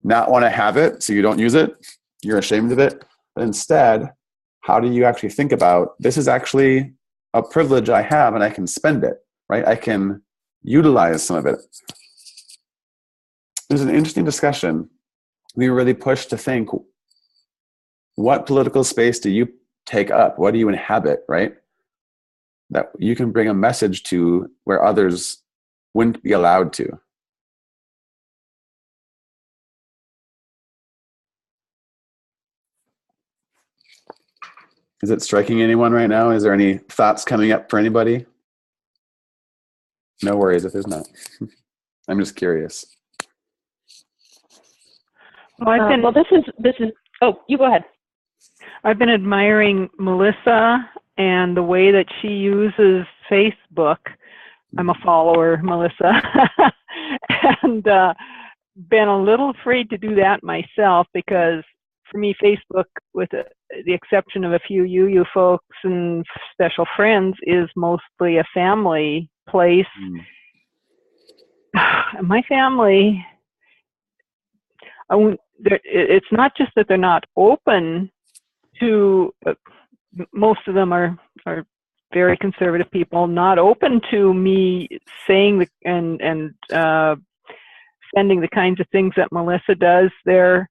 not want to have it so you don't use it? You're ashamed of it. But instead, how do you actually think about, this is actually a privilege I have and I can spend it, right? I can utilize some of it. It was an interesting discussion. We were really pushed to think, what political space do you take up? What do you inhabit, right? That you can bring a message to where others wouldn't be allowed to. Is it striking anyone right now? Is there any thoughts coming up for anybody? No worries if there's not. I'm just curious. Well, this is. Oh, you go ahead. I've been admiring Melissa and the way that she uses Facebook. I'm a follower, Melissa, and been a little afraid to do that myself because for me, Facebook, with the exception of a few UU folks and special friends, is mostly a family place. My family, it's not just that they're not open to, most of them are very conservative people, not open to me saying and sending the kinds of things that Melissa does. They're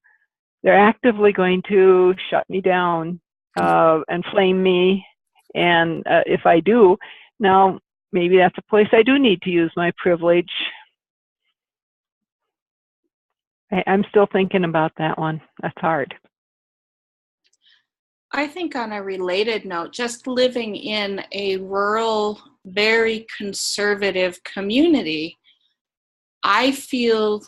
actively going to shut me down and flame me. And if I do, now maybe that's a place I do need to use my privilege. I'm still thinking about that one. That's hard. I think on a related note, just living in a rural, very conservative community, I feel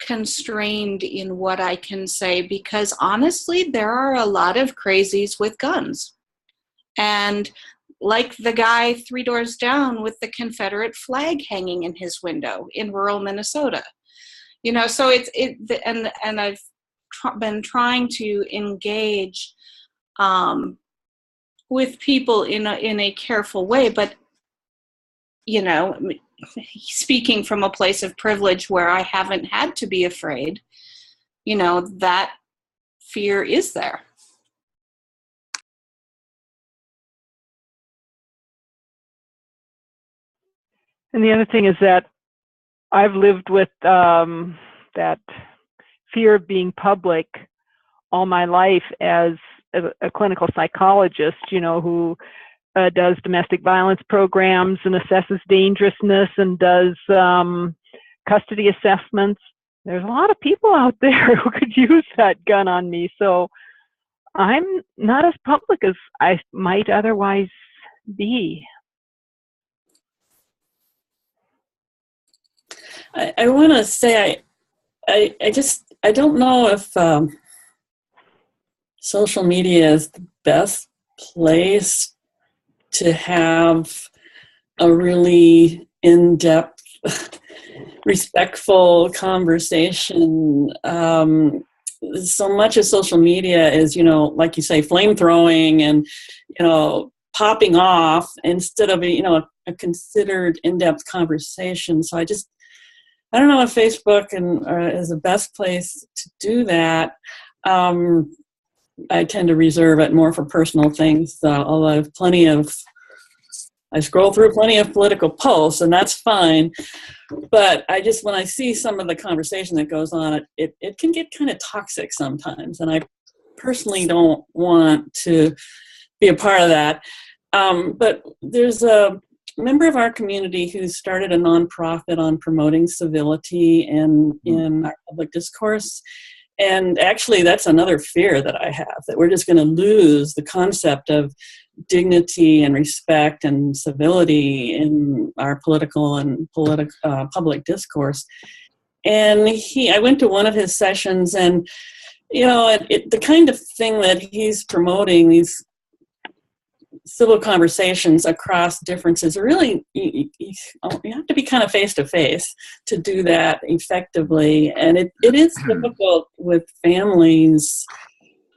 constrained in what I can say because honestly, there are a lot of crazies with guns. And like the guy 3 doors down with the Confederate flag hanging in his window in rural Minnesota. You know, so and I've been trying to engage with people in a careful way, but you know, speaking from a place of privilege where I haven't had to be afraid, you know, that fear is there. And the other thing is that I've lived with that fear of being public all my life as a clinical psychologist, you know, who does domestic violence programs and assesses dangerousness and does custody assessments. There's a lot of people out there who could use that gun on me. So I'm not as public as I might otherwise be. I want to say I don't know if social media is the best place to have a really in-depth, respectful conversation. So much of social media is, like you say, flame throwing and, popping off instead of, a considered in-depth conversation. So I don't know if Facebook is the best place to do that. I tend to reserve it more for personal things, although I scroll through plenty of political posts, and that's fine. But when I see some of the conversation that goes on, it can get kind of toxic sometimes, and I personally don't want to be a part of that. But there's a member of our community who started a nonprofit on promoting civility in our public discourse. And actually, that's another fear that I have, that we're just going to lose the concept of dignity and respect and civility in our political and public discourse. And I went to one of his sessions, and the kind of thing that he's promoting, these civil conversations across differences, really you have to be kind of face to face to do that effectively, and it is difficult with families.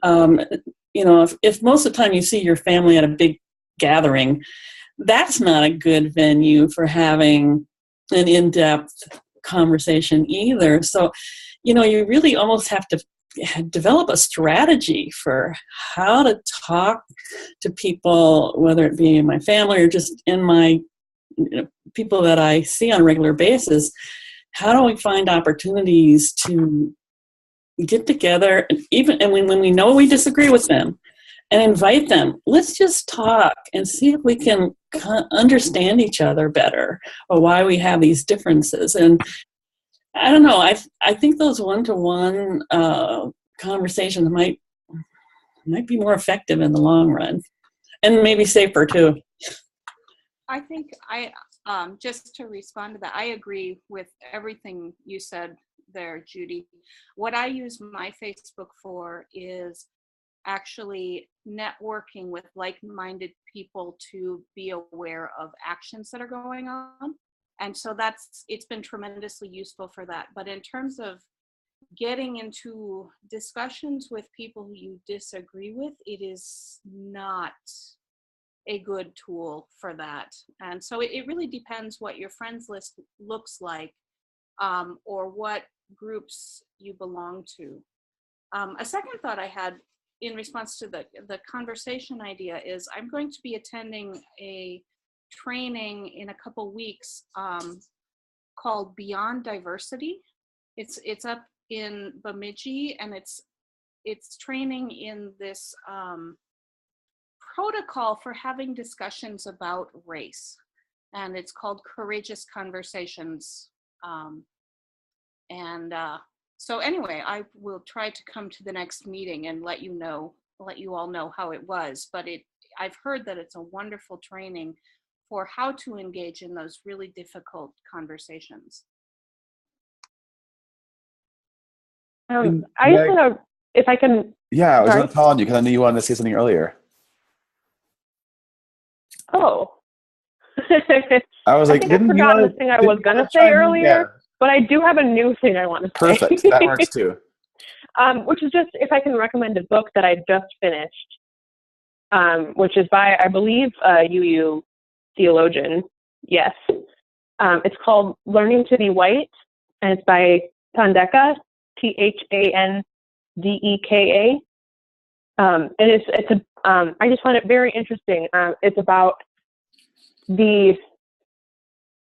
If most of the time you see your family at a big gathering, that's not a good venue for having an in-depth conversation either. So you really almost have to develop a strategy for how to talk to people, whether it be in my family or just in my people that I see on a regular basis. How do we find opportunities to get together, and when we know we disagree with them, and invite them? Let's just talk and see if we can understand each other better, or why we have these differences. And I don't know. I think those one-to-one conversations might be more effective in the long run, and maybe safer too. I think just to respond to that, I agree with everything you said there, Judy. What I use my Facebook for is actually networking with like-minded people to be aware of actions that are going on. And so it's been tremendously useful for that. But in terms of getting into discussions with people who you disagree with, it is not a good tool for that. And so it really depends what your friends list looks like, or what groups you belong to. A second thought I had in response to the conversation idea is I'm going to be attending a training in a couple weeks called Beyond Diversity. It's up in Bemidji, and it's training in this protocol for having discussions about race, and it's called Courageous Conversations. So anyway, I will try to come to the next meeting and let you all know how it was. But I've heard that it's a wonderful training for how to engage in those really difficult conversations. I just want to, if I can. Yeah, I was going to call on you because I knew you wanted to say something earlier. Oh. I was like, I forgot the thing I was going to say earlier, yeah. But I do have a new thing I want to say. Perfect, that works too. Which is just, if I can recommend a book that I just finished, which is by, I believe, a UU theologian. Yes. It's called Learning to be White, and it's by Thandeka, Thandeka. I just find it very interesting. It's about the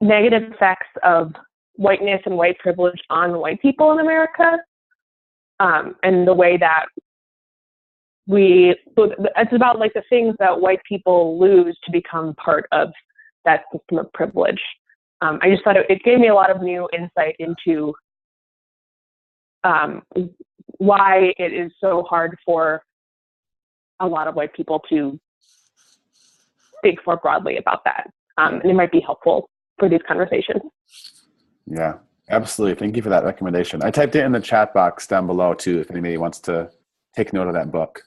negative effects of whiteness and white privilege on white people in America, and the way that it's about like the things that white people lose to become part of that system of privilege. I just thought it gave me a lot of new insight into why it is so hard for a lot of white people to think more broadly about that. And it might be helpful for these conversations. Yeah, absolutely. Thank you for that recommendation. I typed it in the chat box down below too, if anybody wants to take note of that book.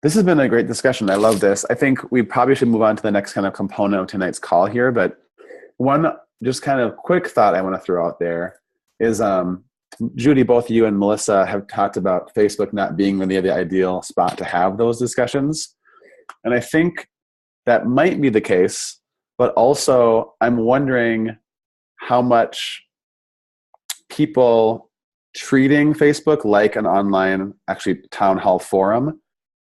This has been a great discussion. I love this. I think we probably should move on to the next kind of component of tonight's call here. But one just kind of quick thought I want to throw out there is, Judy, both you and Melissa have talked about Facebook not being really the ideal spot to have those discussions. And I think that might be the case, but also I'm wondering how much people treating Facebook like an online, actually town hall forum,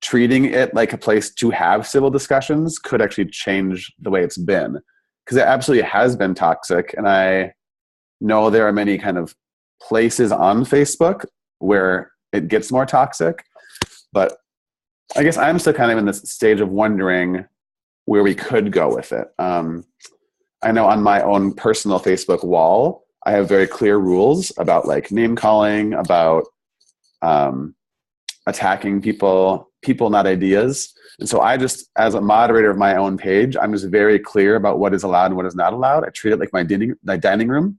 treating it like a place to have civil discussions could actually change the way it's been. Because it absolutely has been toxic. And I know there are many kind of places on Facebook where it gets more toxic. But I guess I'm still kind of in this stage of wondering where we could go with it. I know on my own personal Facebook wall, I have very clear rules about like name calling, about attacking people, not ideas. And so I just, as a moderator of my own page, I'm just very clear about what is allowed and what is not allowed. I treat it like my dining room.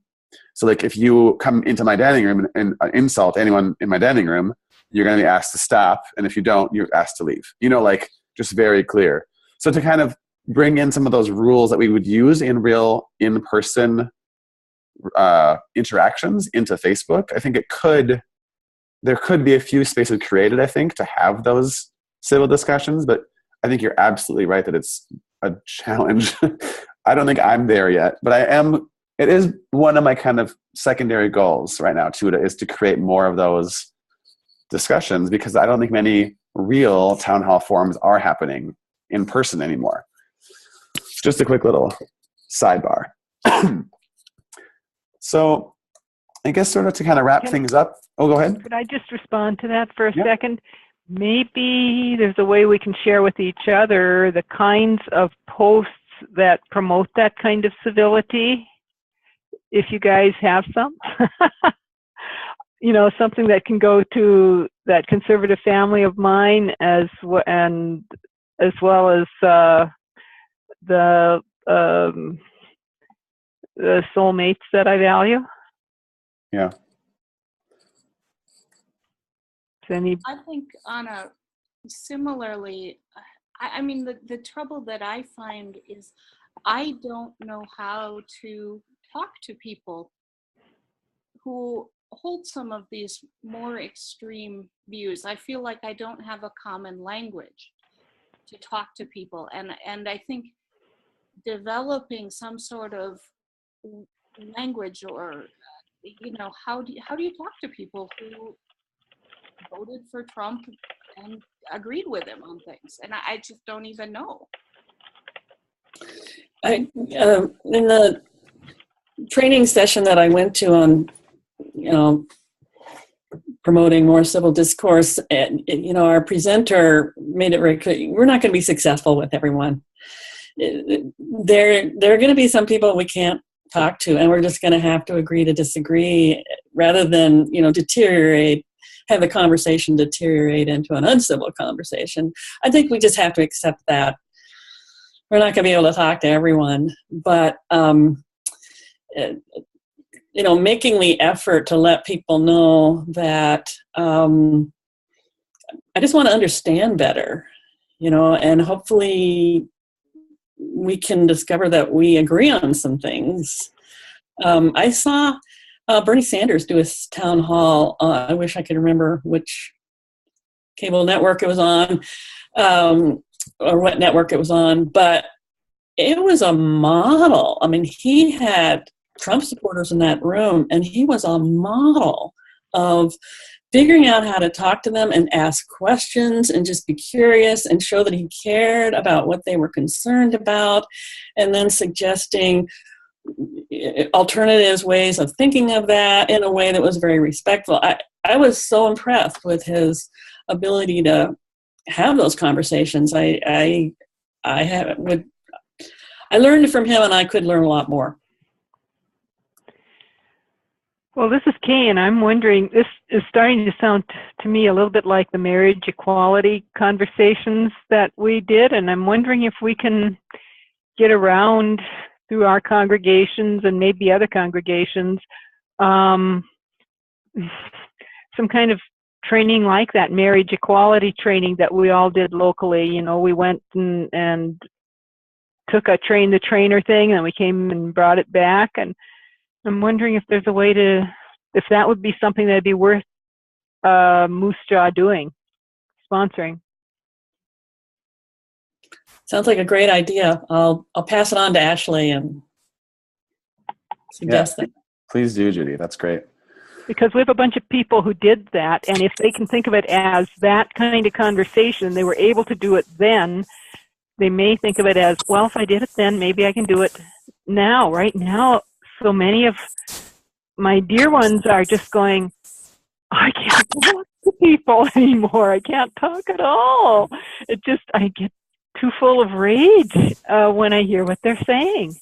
So like if you come into my dining room and insult anyone in my dining room, you're going to be asked to stop. And if you don't, you're asked to leave. You know, like just very clear. So to kind of bring in some of those rules that we would use in real in-person interactions into Facebook, I think there could be a few spaces created, I think, to have those civil discussions, but I think you're absolutely right that it's a challenge. I don't think I'm there yet, but it is one of my kind of secondary goals right now too, is to create more of those discussions, because I don't think many real town hall forums are happening in person anymore. Just a quick little sidebar. So I guess sort of to kind of wrap things up. Oh, go ahead. Could I just respond to that for a second? Maybe there's a way we can share with each other the kinds of posts that promote that kind of civility, if you guys have some. You know, something that can go to that conservative family of mine as well as the soulmates that I value. Yeah. I think on a similarly, I mean, the trouble that I find is I don't know how to talk to people who hold some of these more extreme views. I feel like I don't have a common language to talk to people. And I think developing some sort of language, or, you know, how do you talk to people who voted for Trump and agreed with him on things? And I just don't even know. In the training session that I went to on, you know, promoting more civil discourse, and, you know, our presenter made it very clear, we're not going to be successful with everyone. There are going to be some people we can't talk to, and we're just going to have to agree to disagree, rather than, you know, have the conversation deteriorate into an uncivil conversation. I think we just have to accept that we're not going to be able to talk to everyone, but you know, making the effort to let people know that I just want to understand better, you know, and hopefully we can discover that we agree on some things. I saw Bernie Sanders do a town hall. I wish I could remember which cable network it was on, or what network it was on, but it was a model. I mean, he had Trump supporters in that room, and he was a model of figuring out how to talk to them and ask questions and just be curious and show that he cared about what they were concerned about, and then suggesting alternatives, ways of thinking of that in a way that was very respectful. I was so impressed with his ability to have those conversations. I learned from him, and I could learn a lot more. Well, this is Kay, and I'm wondering, this is starting to sound to me a little bit like the marriage equality conversations that we did, and I'm wondering if we can get around through our congregations and maybe other congregations some kind of training like that, marriage equality training that we all did locally. You know, we went and took a train the trainer thing, and we came and brought it back. And I'm wondering if there's a way to, if that would be something that'd be worth Moose Jaw doing, sponsoring. Sounds like a great idea. I'll pass it on to Ashley and suggest that. Please do, Judy. That's great. Because we have a bunch of people who did that, and if they can think of it as that kind of conversation, they were able to do it then, they may think of it as, well, if I did it then, maybe I can do it now. Right now, so many of my dear ones are just going, I can't talk to people anymore. I can't talk at all. It just, I get too full of rage when I hear what they're saying.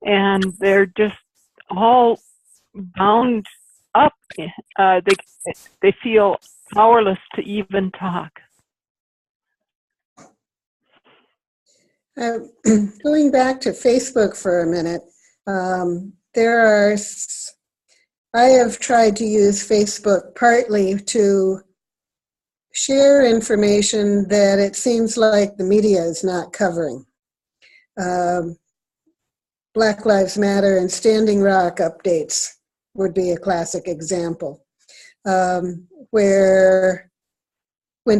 And they're just all bound up. They feel powerless to even talk. Going back to Facebook for a minute, I have tried to use Facebook partly to share information that it seems like the media is not covering. Black Lives Matter and Standing Rock updates would be a classic example, where when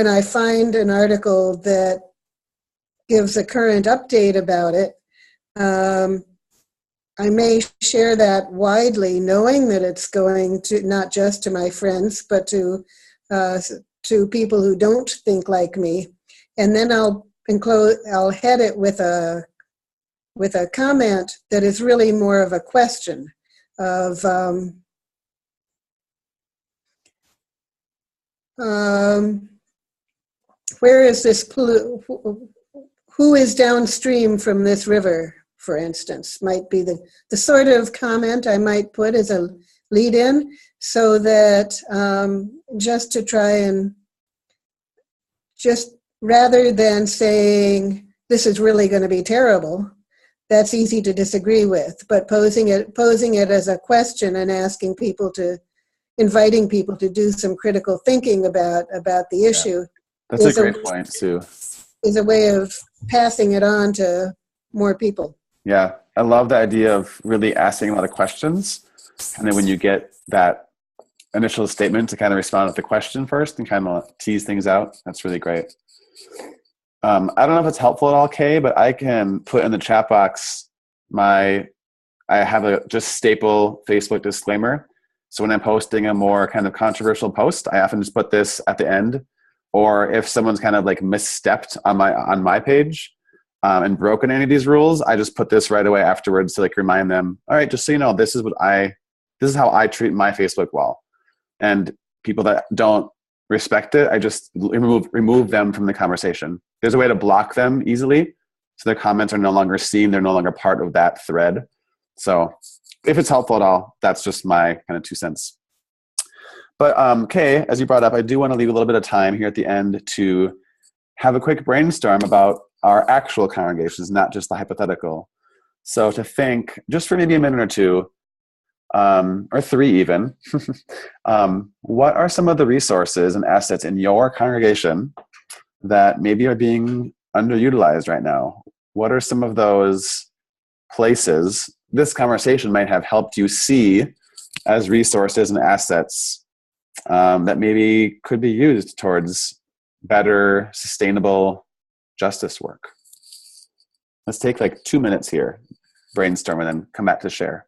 I find an article that gives a current update about it, I may share that widely, knowing that it's going to not just to my friends, but to people who don't think like me. And then I'll head it with a comment that is really more of a question of where is this who is downstream from this river, for instance, might be the sort of comment I might put as a lead in, so that just to try and just rather than saying this is really going to be terrible, that's easy to disagree with, but posing it as a question and inviting people to do some critical thinking about the issue. That's a great point, Sue. Is a way of passing it on to more people. Yeah, I love the idea of really asking a lot of questions. And then when you get that initial statement, to kind of respond with the question first and kind of tease things out. That's really great. I don't know if it's helpful at all, Kay, but I can put in the chat box I have a just staple Facebook disclaimer. So when I'm posting a more kind of controversial post, I often just put this at the end. Or if someone's kind of like misstepped on my page and broken any of these rules, I just put this right away afterwards to like remind them, all right, just so you know, this is how I treat my Facebook wall. And people that don't respect it, I just remove them from the conversation. There's a way to block them easily, so their comments are no longer seen, they're no longer part of that thread. So if it's helpful at all, that's just my kind of 2 cents. But Kay, as you brought up, I do want to leave a little bit of time here at the end to have a quick brainstorm about our actual congregations, not just the hypothetical. So to think, just for maybe a minute or two, or 3 even, what are some of the resources and assets in your congregation that maybe are being underutilized right now? What are some of those places this conversation might have helped you see as resources and assets that maybe could be used towards better, sustainable justice work? Let's take like 2 minutes here, brainstorm, and then come back to share.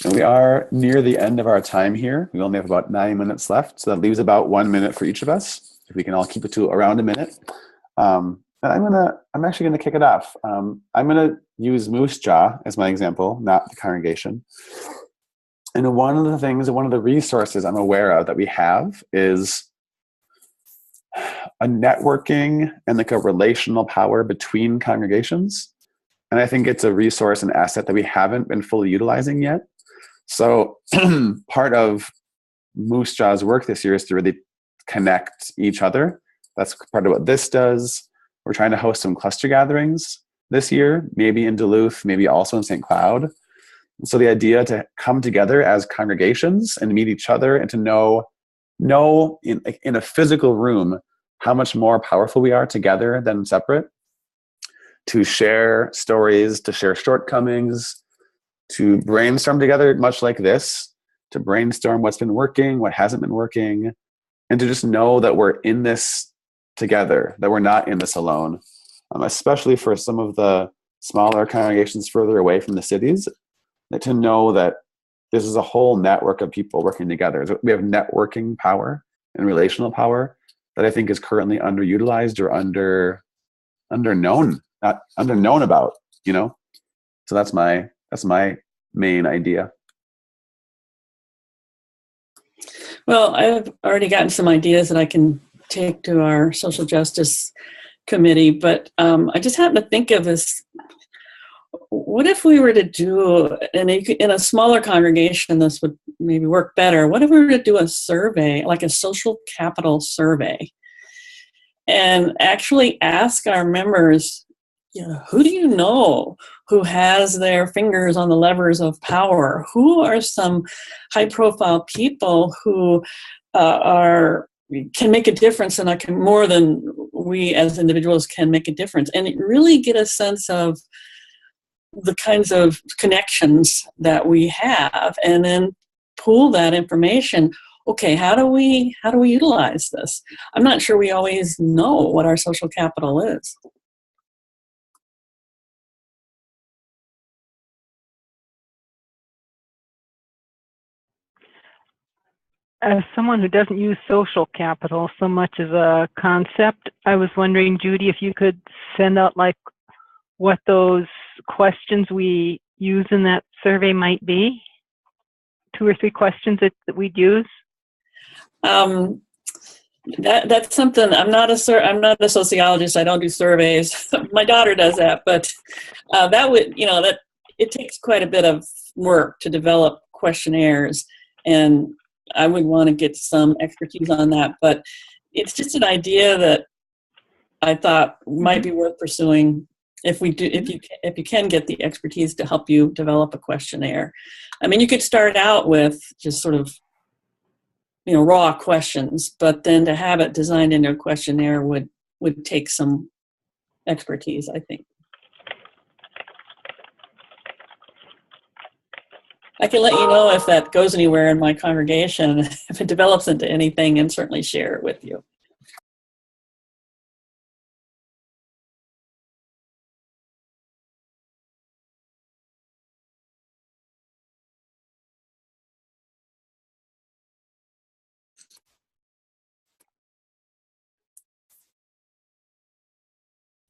And we are near the end of our time here. We only have about 9 minutes left, so that leaves about 1 minute for each of us. If we can all keep it to around a minute. And I'm actually gonna kick it off. I'm gonna use Moose Jaw as my example, not the congregation. And one of the resources I'm aware of that we have is a networking and like a relational power between congregations. And I think it's a resource and asset that we haven't been fully utilizing yet. So part of Moose Jaw's work this year is to really connect each other. That's part of what this does. We're trying to host some cluster gatherings this year, maybe in Duluth, maybe also in St. Cloud. So the idea to come together as congregations and meet each other and to know in a physical room how much more powerful we are together than separate, to share stories, to share shortcomings, to brainstorm together, much like this, to brainstorm what's been working, what hasn't been working, and to just know that we're in this together, that we're not in this alone, especially for some of the smaller congregations further away from the cities, to know that this is a whole network of people working together. So we have networking power and relational power that I think is currently underutilized or not underknown about, you know? So that's my main idea. Well, I've already gotten some ideas that I can take to our social justice committee, but I just happen to think of this. What if we were to do, in a smaller congregation, this would maybe work better. What if we were to do a survey, like a social capital survey, and actually ask our members, who do you know who has their fingers on the levers of power? Who are some high-profile people who can make a difference, and more than we as individuals can make a difference, and really get a sense of the kinds of connections that we have, and then pool that information. Okay, how do we utilize this? I'm not sure we always know what our social capital is. As someone who doesn't use social capital so much as a concept, I was wondering, Judy, if you could send out like what those questions we use in that survey might be? 2 or 3 questions that we'd use? That's something. I'm not a sociologist. I don't do surveys. My daughter does that, but that would, that it takes quite a bit of work to develop questionnaires, and I would want to get some expertise on that. But it's just an idea that I thought might be worth pursuing if you can get the expertise to help you develop a questionnaire. I mean, you could start out with just sort of raw questions, but then to have it designed into a questionnaire would take some expertise, I think. I can let you know if that goes anywhere in my congregation, if it develops into anything, and certainly share it with you.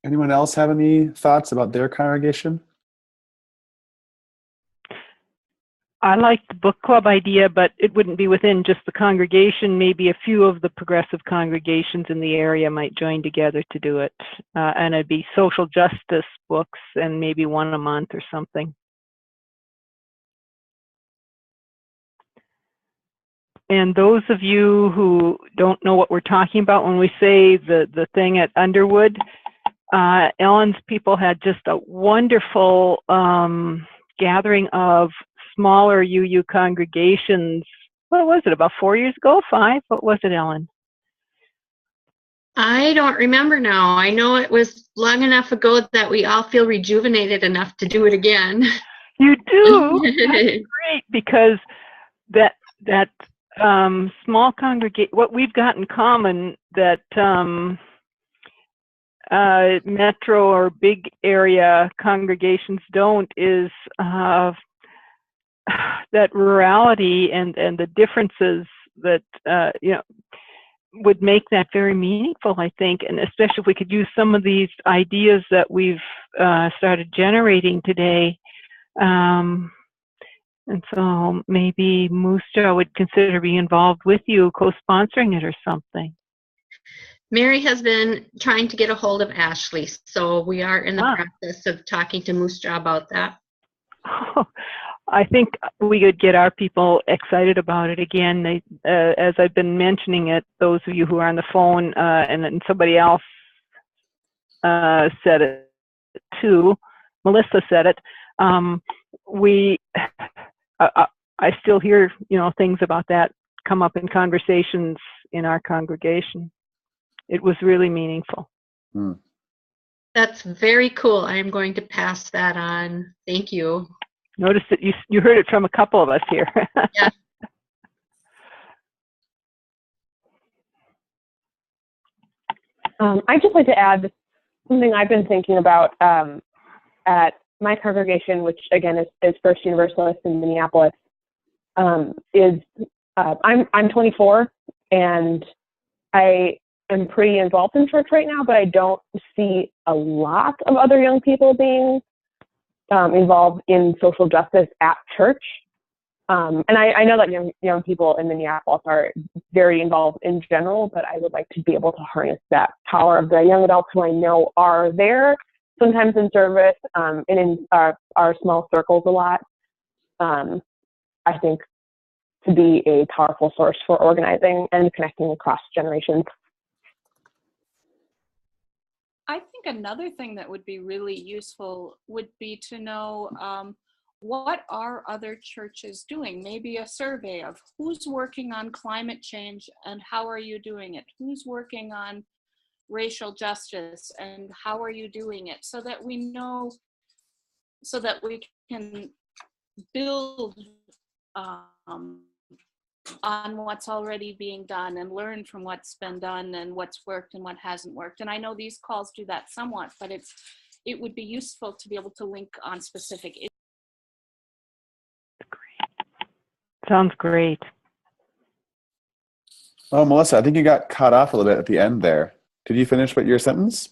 Anyone else have any thoughts about their congregation? I like the book club idea, but it wouldn't be within just the congregation. Maybe a few of the progressive congregations in the area might join together to do it. And it'd be social justice books, and maybe 1 a month or something. And those of you who don't know what we're talking about when we say the thing at Underwood, Ellen's people had just a wonderful gathering of smaller UU congregations. What was it, about 4 years ago? 5? What was it, Ellen? I don't remember now. I know it was long enough ago that we all feel rejuvenated enough to do it again. You do? That's great, because that small congregation, what we've got in common that metro or big area congregations don't is that rurality and the differences that would make that very meaningful, I think, and especially if we could use some of these ideas that we've started generating today. And so maybe Moose Jaw would consider being involved with you, co-sponsoring it or something. Mary has been trying to get a hold of Ashley, so we are in the process of talking to Moose Jaw about that. I think we could get our people excited about it again. They, as I've been mentioning it, those of you who are on the phone, and then somebody else said it too. Melissa said it. I still hear, things about that come up in conversations in our congregation. It was really meaningful. That's very cool. I am going to pass that on. Thank you. Notice that you heard it from a couple of us here. Yeah. I'd just like to add something I've been thinking about at my congregation, which again is First Universalist in Minneapolis. I'm 24 and I am pretty involved in church right now, but I don't see a lot of other young people being involved in social justice at church. And I know that young people in Minneapolis are very involved in general, but I would like to be able to harness that power of the young adults who I know are there, sometimes in service, and in our small circles a lot. I think to be a powerful source for organizing and connecting across generations. I think another thing that would be really useful would be to know what are other churches doing? Maybe a survey of who's working on climate change and how are you doing it? Who's working on racial justice and how are you doing it? So that we know, so that we can build on what's already being done and learn from what's been done and what's worked and what hasn't worked. And I know these calls do that somewhat, but it would be useful to be able to link on specific issues. Sounds great. Oh, Melissa, I think you got cut off a little bit at the end there. Did you finish your sentence?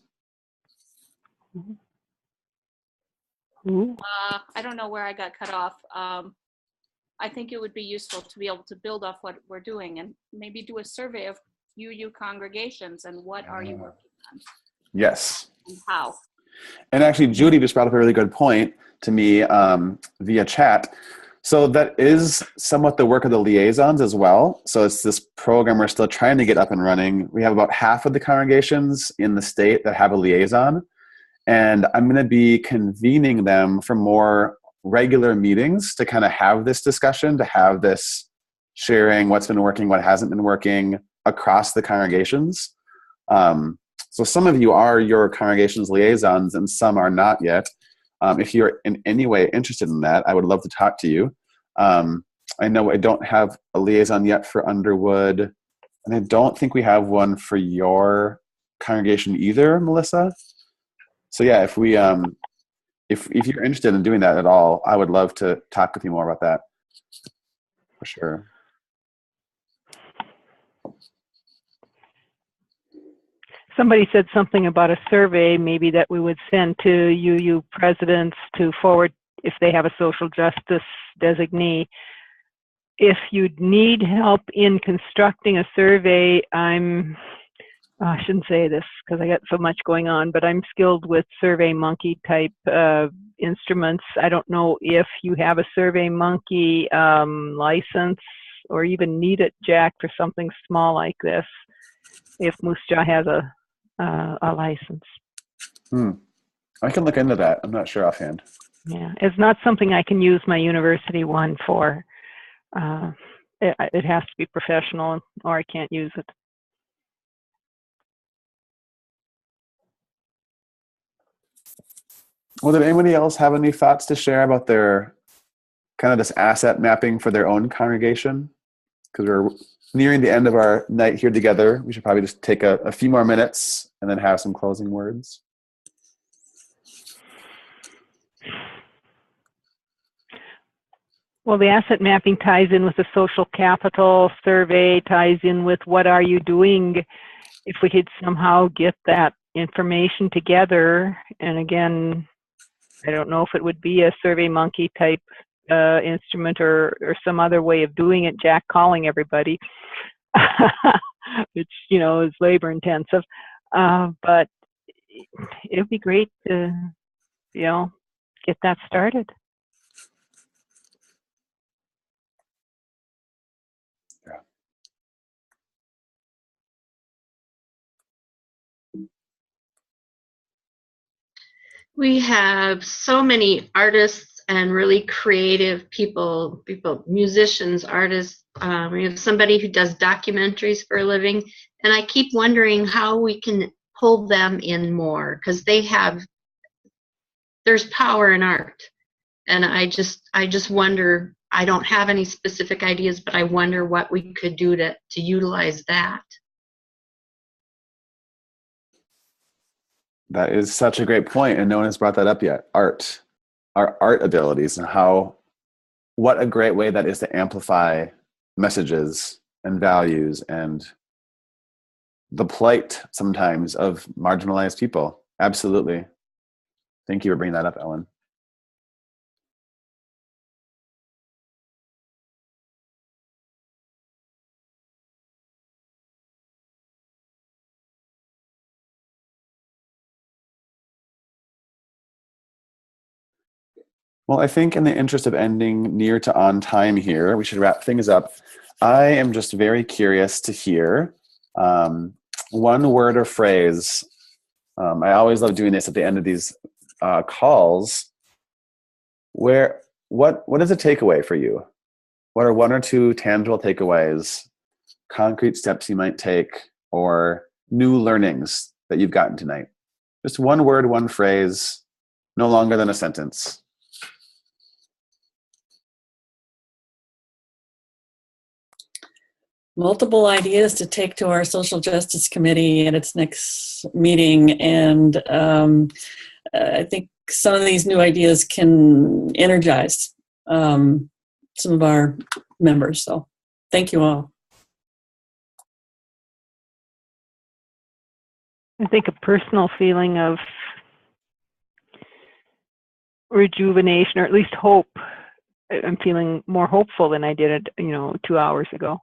I don't know where I got cut off. I think it would be useful to be able to build off what we're doing and maybe do a survey of UU congregations and what are you working on? Yes. And how? And actually, Judy just brought up a really good point to me via chat. So that is somewhat the work of the liaisons as well. So it's this program we're still trying to get up and running. We have about half of the congregations in the state that have a liaison. And I'm going to be convening them for more regular meetings to kind of have this discussion, to have this sharing what's been working, what hasn't been working across the congregations. So some of you are your congregation's liaisons and some are not yet. If you're in any way interested in that, I would love to talk to you. I know I don't have a liaison yet for Underwood, and I don't think we have one for your congregation either, Melissa. So yeah, if we if you're interested in doing that at all, I would love to talk with you more about that for sure. Somebody said something about a survey maybe that we would send to UU presidents to forward if they have a social justice designee. If you'd need help in constructing a survey, I shouldn't say this because I got so much going on, but I'm skilled with SurveyMonkey type instruments. I don't know if you have a SurveyMonkey license or even need it, Jack, for something small like this, if Moose Jaw has a license. I can look into that. I'm not sure offhand. Yeah, it's not something I can use my university one for. It has to be professional or I can't use it. Well, did anybody else have any thoughts to share about their kind of this asset mapping for their own congregation? Because we're nearing the end of our night here together. We should probably just take a few more minutes and then have some closing words. Well, the asset mapping ties in with the social capital survey, ties in with what are you doing. If we could somehow get that information together, and again, I don't know if it would be a Survey Monkey type instrument or some other way of doing it, Jack calling everybody, which, you know, is labor intensive. But it would be great to, you know, get that started. We have so many artists and really creative people, musicians, artists. We have somebody who does documentaries for a living, and I keep wondering how we can pull them in more, because there's power in art, and I just wonder. I don't have any specific ideas, but I wonder what we could do to utilize that. That is such a great point, and no one has brought that up yet. Art, our art abilities, and what a great way that is to amplify messages and values and the plight sometimes of marginalized people. Absolutely. Thank you for bringing that up, Ellen. Well, I think in the interest of ending near to on time here, we should wrap things up. I am just very curious to hear one word or phrase. I always love doing this at the end of these calls. What is a takeaway for you? What are one or two tangible takeaways, concrete steps you might take, or new learnings that you've gotten tonight? Just one word, one phrase, no longer than a sentence. Multiple ideas to take to our social justice committee at its next meeting, and I think some of these new ideas can energize some of our members. So thank you all. I think a personal feeling of rejuvenation, or at least hope. I'm feeling more hopeful than I did, 2 hours ago.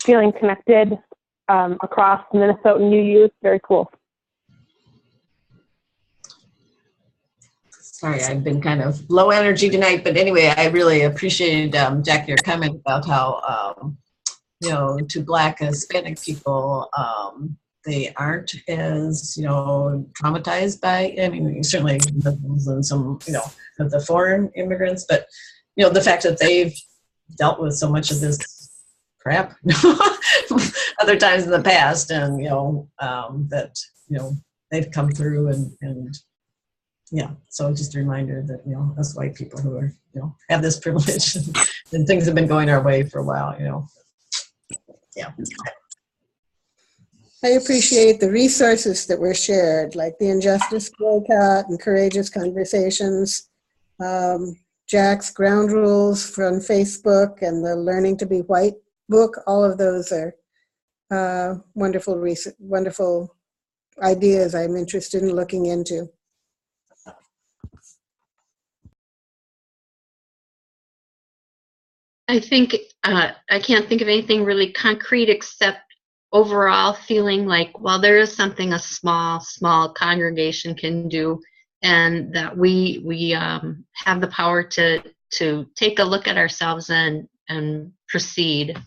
Feeling connected across Minnesotan youth, very cool. Sorry, I've been kind of low energy tonight, but anyway, I really appreciated, Jack, your comment about how, to Black Hispanic people, they aren't as, traumatized by, I mean, certainly Muslims and some, of the foreign immigrants, but, the fact that they've dealt with so much of this crap other times in the past, and, that, they've come through and yeah, so just a reminder that, us white people who are, have this privilege and things have been going our way for a while, yeah. I appreciate the resources that were shared, like the Injustice Boycott and Courageous Conversations, Jack's Ground Rules from Facebook, and the Learning to Be White book. All of those are wonderful ideas I'm interested in looking into. I think I can't think of anything really concrete except overall feeling like, well, there is something a small congregation can do, and that we have the power to take a look at ourselves and proceed.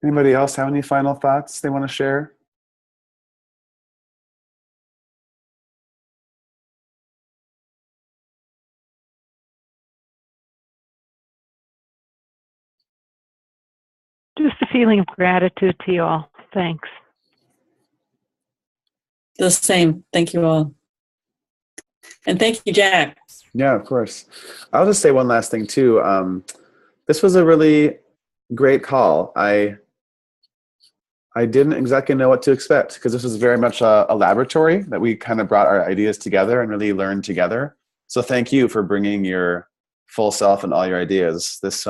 Anybody else have any final thoughts they want to share? feeling of gratitude to you all. Thanks. The same. Thank you all. And thank you, Jack. Yeah, of course. I'll just say one last thing too. This was a really great call. I didn't exactly know what to expect because this was very much a laboratory that we kind of brought our ideas together and really learned together. So thank you for bringing your full self and all your ideas. This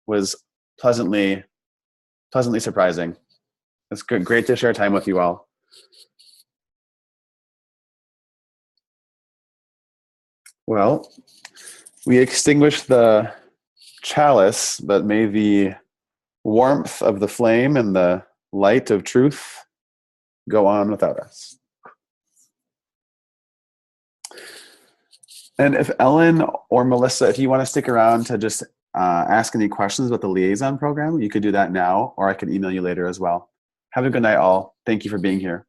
was pleasantly surprising. It's good, great to share time with you all. Well, we extinguished the chalice, but may the warmth of the flame and the light of truth go on without us. And if Ellen or Melissa, if you want to stick around to just ask any questions about the liaison program, you could do that now, or I can email you later as well. Have a good night, all. Thank you for being here.